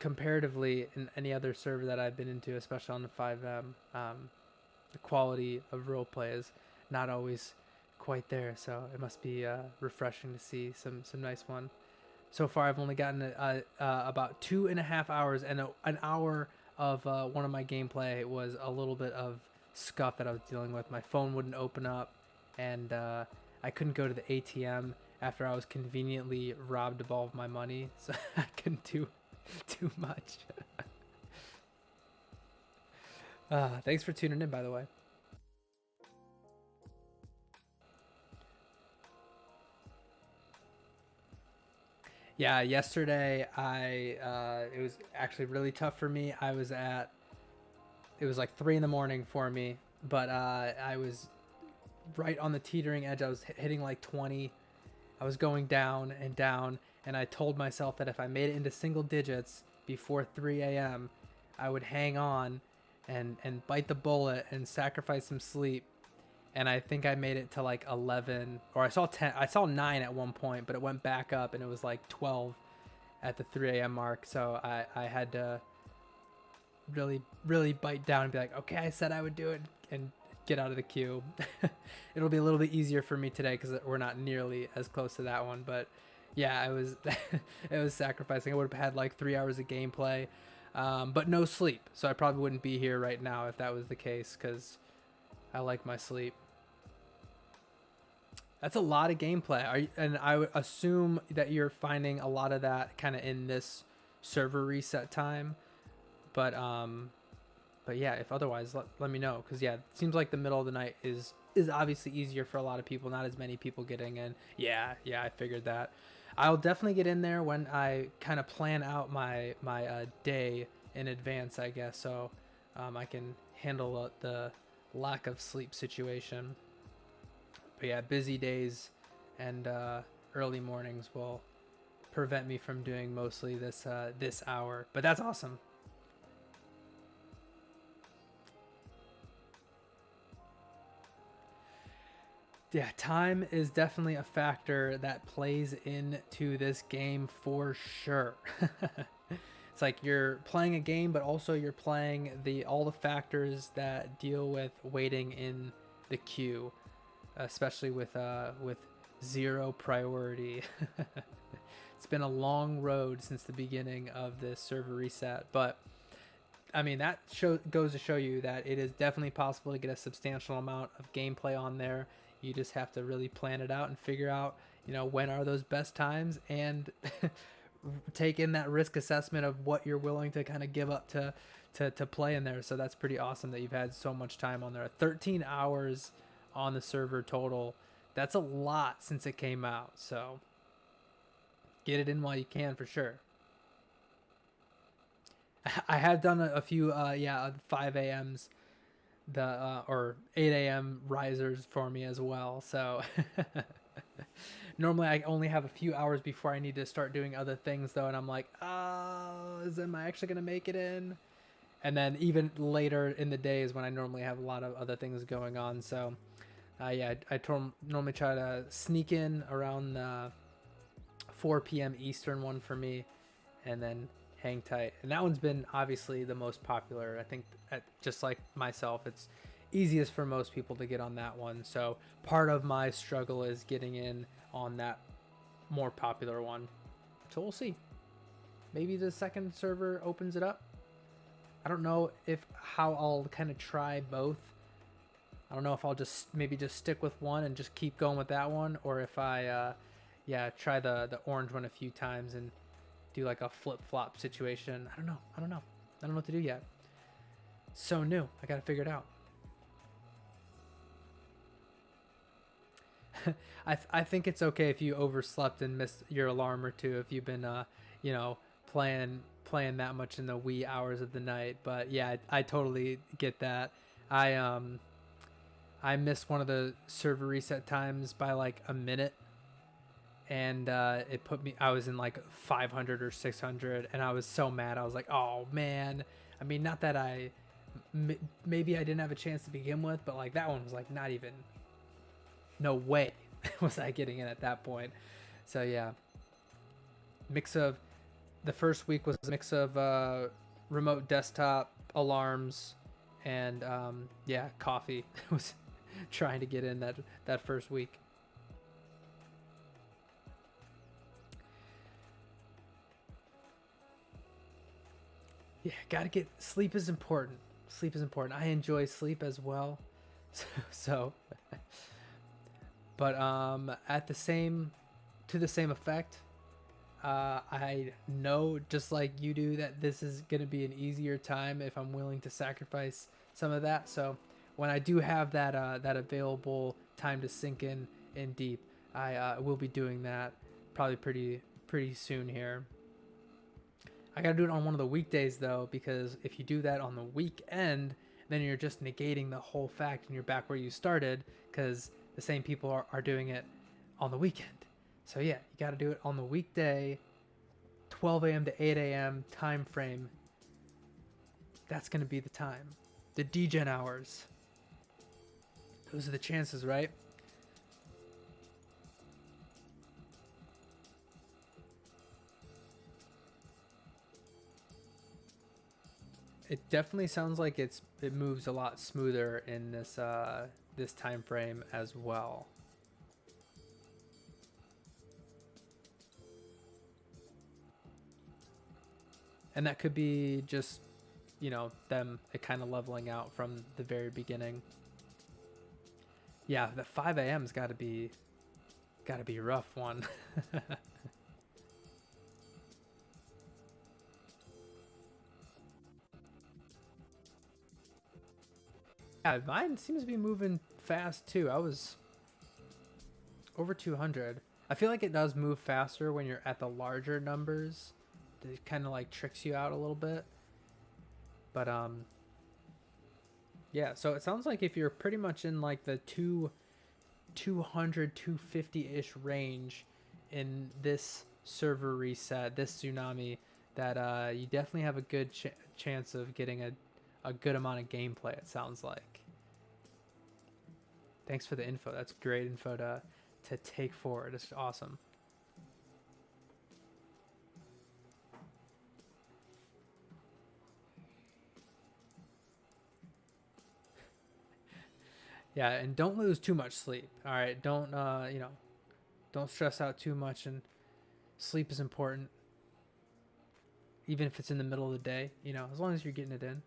Comparatively, in any other server that I've been into, especially on the 5M, the quality of roleplay is not always quite there. So it must be refreshing to see some nice one. So far, I've only gotten about 2.5 hours, and an hour of one of my gameplay was a little bit of scuff that I was dealing with. My phone wouldn't open up, and I couldn't go to the ATM after I was conveniently robbed of all of my money, so I couldn't do too much. Thanks for tuning in, by the way. Yeah, yesterday it was actually really tough for me. It was like 3 in the morning for me, but I was right on the teetering edge. I was hitting like 20. I was going down and down, and I told myself that if I made it into single digits before 3 a.m., I would hang on and bite the bullet and sacrifice some sleep. And I think I made it to like 11, or I saw 10. I saw 9 at one point, but it went back up, and it was like 12 at the 3 a.m. mark. So I had to really bite down and be like, okay, I said I would do it, and get out of the queue. It'll be a little bit easier for me today because we're not nearly as close to that one. But yeah, it was sacrificing. I would have had like 3 hours of gameplay, but no sleep. So I probably wouldn't be here right now if that was the case, because I like my sleep. That's a lot of gameplay. And I would assume that you're finding a lot of that kind of in this server reset time. But yeah, if otherwise, let me know. Because yeah, it seems like the middle of the night is obviously easier for a lot of people. Not as many people getting in. Yeah, I figured that. I'll definitely get in there when I kind of plan out my day in advance, I guess. So I can handle the lack of sleep situation. But yeah, busy days and early mornings will prevent me from doing mostly this hour. But that's awesome. Yeah, time is definitely a factor that plays into this game for sure. It's like you're playing a game, but also you're playing all the factors that deal with waiting in the queue, especially with 0 priority. It's been a long road since the beginning of this server reset, but I mean that goes to show you that it is definitely possible to get a substantial amount of gameplay on there. You just have to really plan it out and figure out, when are those best times, and take in that risk assessment of what you're willing to kind of give up to play in there. So that's pretty awesome that you've had so much time on there. 13 hours on the server total. That's a lot since it came out. So get it in while you can, for sure. I have done a few 5 a.m.s or 8 a.m. risers for me as well. So normally I only have a few hours before I need to start doing other things though, and I'm like, am I actually gonna make it in? And then even later in the day is when I normally have a lot of other things going on. So I normally try to sneak in around 4 p.m. Eastern one for me, and then hang tight. And that one's been obviously the most popular. I think just like myself, it's easiest for most people to get on that one. So part of my struggle is getting in on that more popular one. So we'll see. Maybe the second server opens it up. I don't know how I'll kind of try both. I don't know if I'll maybe just stick with one and just keep going with that one, or if I try the orange one a few times and do like a flip-flop situation. I don't know. I don't know what to do yet. So new. I gotta figure it out. I think it's okay if you overslept and missed your alarm or two, if you've been playing that much in the wee hours of the night. But yeah, I totally get that. I missed one of the server reset times by like a minute, and it put me, I was in like 500 or 600, and I was so mad. I was like, oh man. I mean, not that maybe I didn't have a chance to begin with, but like that one was like not even, no way was I getting in at that point. So yeah, mix of the first week was a mix of remote desktop alarms and yeah, coffee. Was trying to get in that first week. Yeah, gotta get sleep is important. Sleep is important. I enjoy sleep as well. So but at the same effect, I know, just like you do, that this is gonna be an easier time if I'm willing to sacrifice some of that. So when I do have that that available time to sink in deep, I will be doing that probably pretty soon here. I gotta do it on one of the weekdays though, because if you do that on the weekend, then you're just negating the whole fact and you're back where you started, because the same people are doing it on the weekend. So yeah, you gotta do it on the weekday, 12 a.m. to 8 a.m. time frame. That's gonna be the time. The degen hours. Those are the chances, right? It definitely sounds like it moves a lot smoother in this this time frame as well. And that could be just, you know, them kind of leveling out from the very beginning. Yeah, the 5 a.m.'s gotta be a rough one. Yeah, mine seems to be moving fast too. I was over 200. I feel like it does move faster when you're at the larger numbers. It kind of like tricks you out a little bit. But yeah, so it sounds like if you're pretty much in like the 200 250-ish range in this server reset, this tsunami, that you definitely have a good chance of getting a good amount of gameplay, it sounds like. Thanks for the info. That's great info to take forward. It's awesome. Yeah, and don't lose too much sleep. All right, don't you know, don't stress out too much, and sleep is important. Even if it's in the middle of the day, you know, as long as you're getting it in.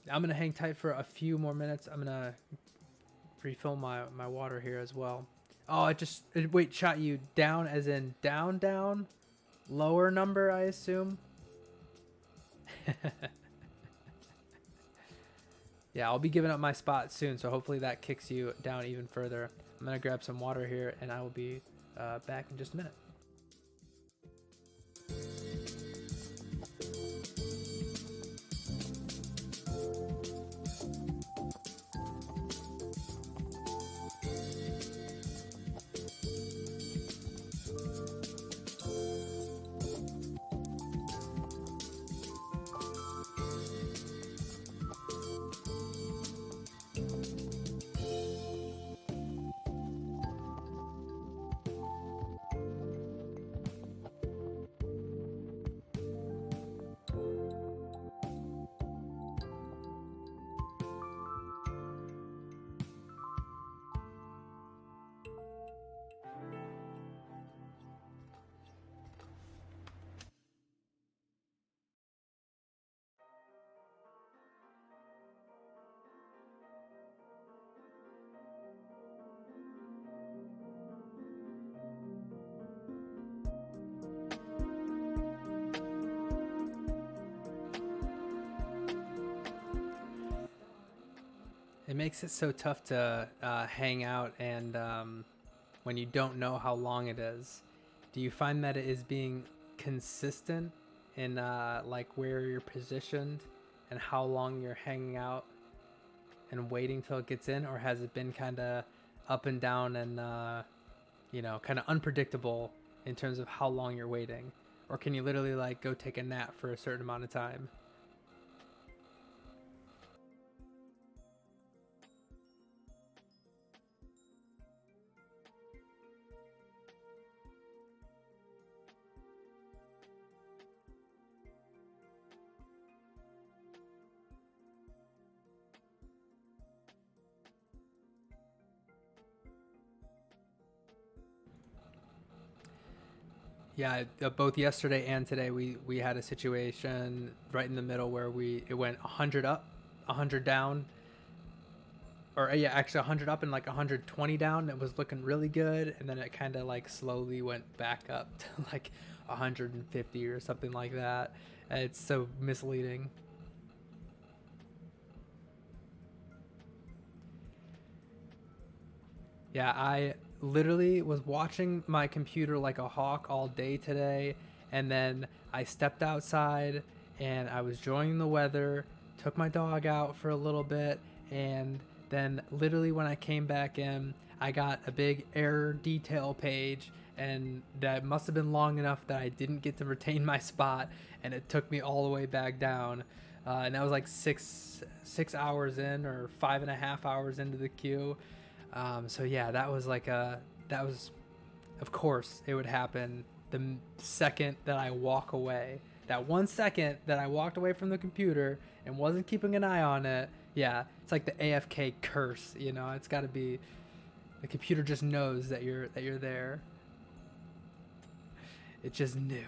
I'm going to hang tight for a few more minutes. I'm going to refill my water here as well. Oh, wait, shot you down as in down? Lower number, I assume? Yeah, I'll be giving up my spot soon, so hopefully that kicks you down even further. I'm going to grab some water here, and I will be back in just a minute. It makes it so tough to hang out, and when you don't know how long it is. Do you find that it is being consistent in like where you're positioned and how long you're hanging out and waiting till it gets in, or has it been kind of up and down and you know, kind of unpredictable in terms of how long you're waiting? Or can you literally like go take a nap for a certain amount of time? Yeah, both yesterday and today we had a situation right in the middle where it went 100 up, 100 down, or yeah, actually 100 up and like 120 down. It was looking really good, and then it kind of like slowly went back up to like 150 or something like that. It's so misleading. Yeah, I literally was watching my computer like a hawk all day today, and then I stepped outside and I was enjoying the weather, took my dog out for a little bit, and then literally when I came back in, I got a big error detail page, and that must have been long enough that I didn't get to retain my spot, and it took me all the way back down. And that was like six hours in, or 5.5 hours into the queue. So yeah, that was of course it would happen the second that I walk away. That 1 second that I walked away from the computer and wasn't keeping an eye on it. Yeah, it's like the AFK curse, you know. It's got to be, the computer just knows that you're there. It just knew.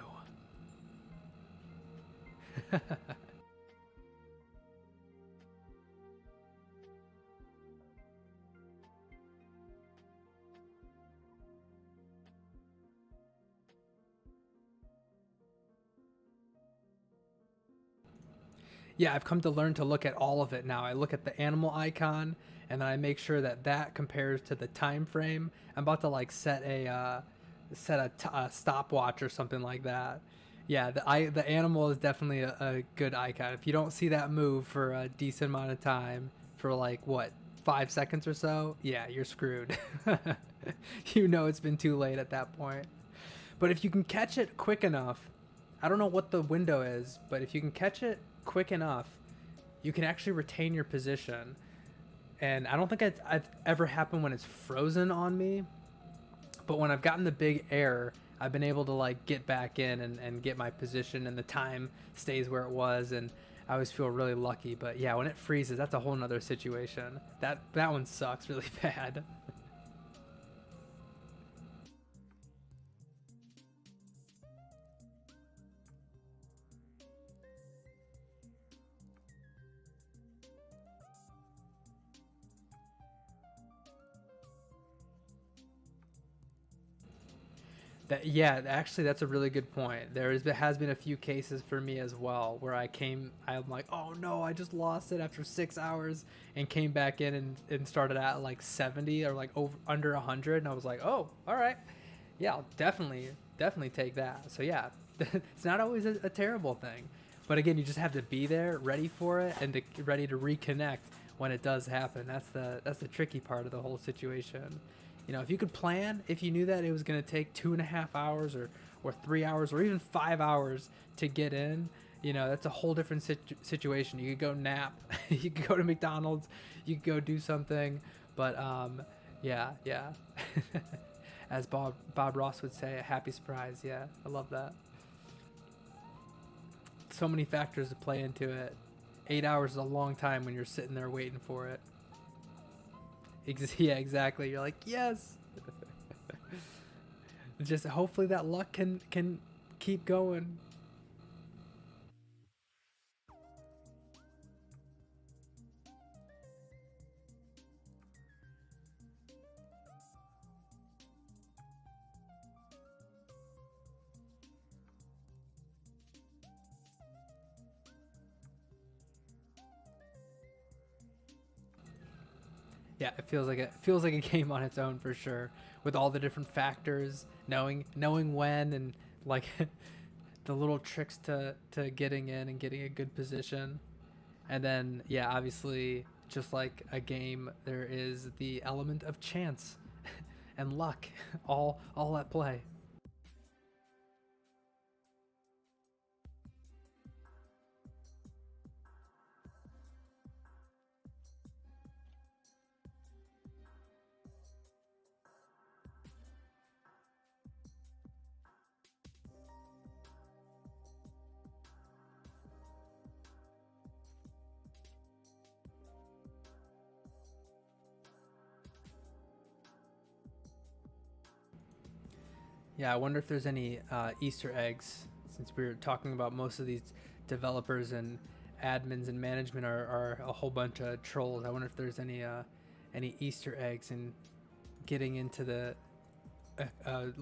Yeah, I've come to learn to look at all of it now. I look at the animal icon, and then I make sure that that compares to the time frame. I'm about to like set a stopwatch or something like that. Yeah, the animal is definitely a good icon. If you don't see that move for a decent amount of time, for like what, 5 seconds or so, yeah, you're screwed. You know it's been too late at that point. But if you can catch it quick enough, I don't know what the window is, but if you can catch it quick enough, you can actually retain your position. And I don't think I've ever happened when it's frozen on me, but when I've gotten the big error, I've been able to like get back in and get my position, and the time stays where it was, and I always feel really lucky. But yeah, when it freezes, that's a whole nother situation. That one sucks really bad. Yeah, actually, that's a really good point. Has been a few cases for me as well where I'm like, oh no, I just lost it after 6 hours, and came back in and started at like 70 or like under 100, and I was like, oh, all right, yeah, I'll definitely take that. So yeah, it's not always a terrible thing, but again, you just have to be there, ready for it, and ready to reconnect when it does happen. That's the tricky part of the whole situation. You know, if you could plan, if you knew that it was going to take 2.5 hours or 3 hours or even 5 hours to get in, you know, that's a whole different situation. You could go nap, you could go to McDonald's, you could go do something. But yeah. As Bob Ross would say, a happy surprise. Yeah, I love that. So many factors to play into it. 8 hours is a long time when you're sitting there waiting for it. Yeah, exactly. You're like, yes. Just hopefully that luck can keep going. Yeah, it feels like a game on its own for sure, with all the different factors, knowing when, and like the little tricks to getting in and getting a good position. And then yeah, obviously, just like a game, there is the element of chance and luck, all at play. Yeah, I wonder if there's any Easter eggs, since we were talking about most of these developers and admins and management are a whole bunch of trolls. I wonder if there's any Easter eggs in getting into the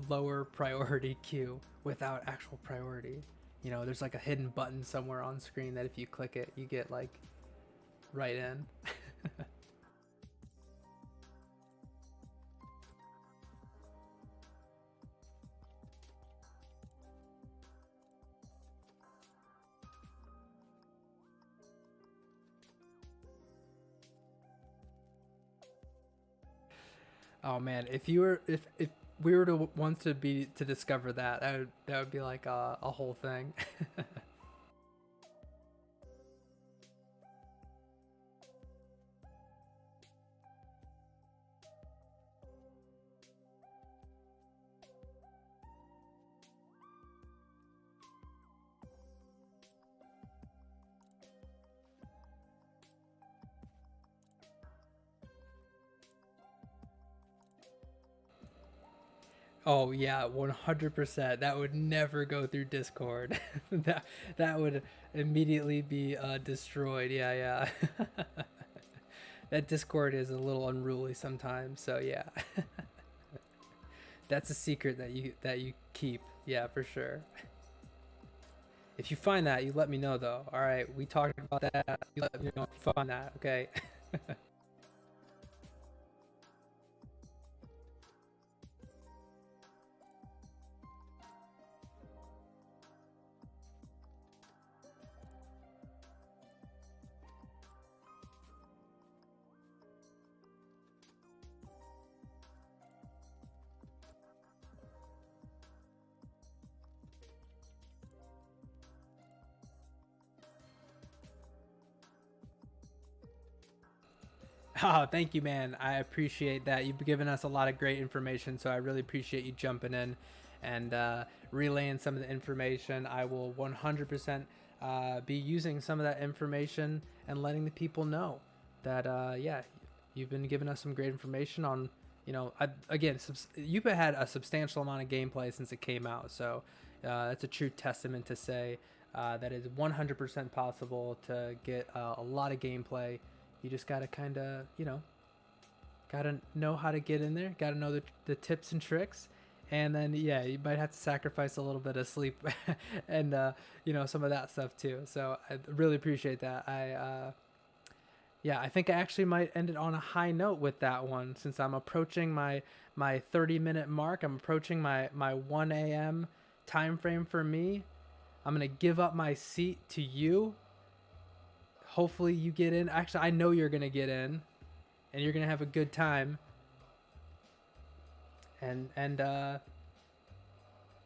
lower priority queue without actual priority. You know, there's like a hidden button somewhere on screen that if you click it, you get like right in. Oh man, if we were to want to discover that, that would be like a whole thing. Oh yeah, 100%. That would never go through Discord. That would immediately be destroyed. Yeah, yeah. That Discord is a little unruly sometimes. So yeah, that's a secret that you keep. Yeah, for sure. If you find that, you let me know though. All right, we talked about that. You let me know if you find that. Okay. Oh, thank you, man. I appreciate that. You've given us a lot of great information, so I really appreciate you jumping in and relaying some of the information. I will 100% be using some of that information and letting the people know that, yeah, you've been giving us some great information on, you know, again, you've had a substantial amount of gameplay since it came out, so that's a true testament to say that it's 100% possible to get a lot of gameplay. You just gotta kind of, you know, gotta know how to get in there, gotta know the tips and tricks, and then yeah, you might have to sacrifice a little bit of sleep and you know, some of that stuff too. So I really appreciate that. Yeah, I think I actually might end it on a high note with that one, since I'm approaching my 30-minute mark. I'm approaching my 1 a.m. time frame for me. I'm gonna give up my seat to you. Hopefully you get in. Actually, I know you're gonna get in, and you're gonna have a good time. And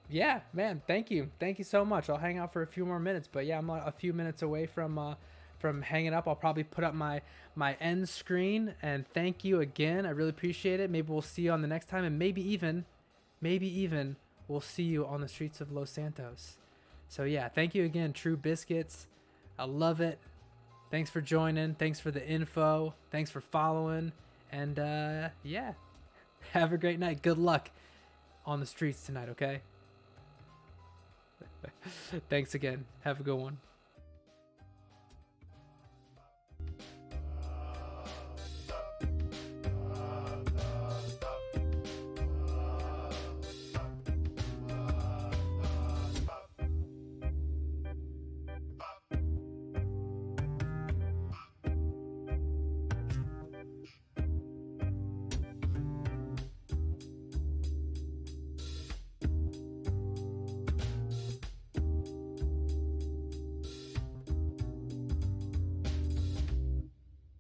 yeah, man, thank you so much. I'll hang out for a few more minutes, but yeah, I'm a few minutes away from hanging up. I'll probably put up my end screen, and thank you again. I really appreciate it. Maybe we'll see you on the next time, and maybe even we'll see you on the streets of Los Santos. So yeah, thank you again, True Biscuits. I love it. Thanks for joining. Thanks for the info. Thanks for following. And yeah, have a great night. Good luck on the streets tonight, okay? Thanks again. Have a good one.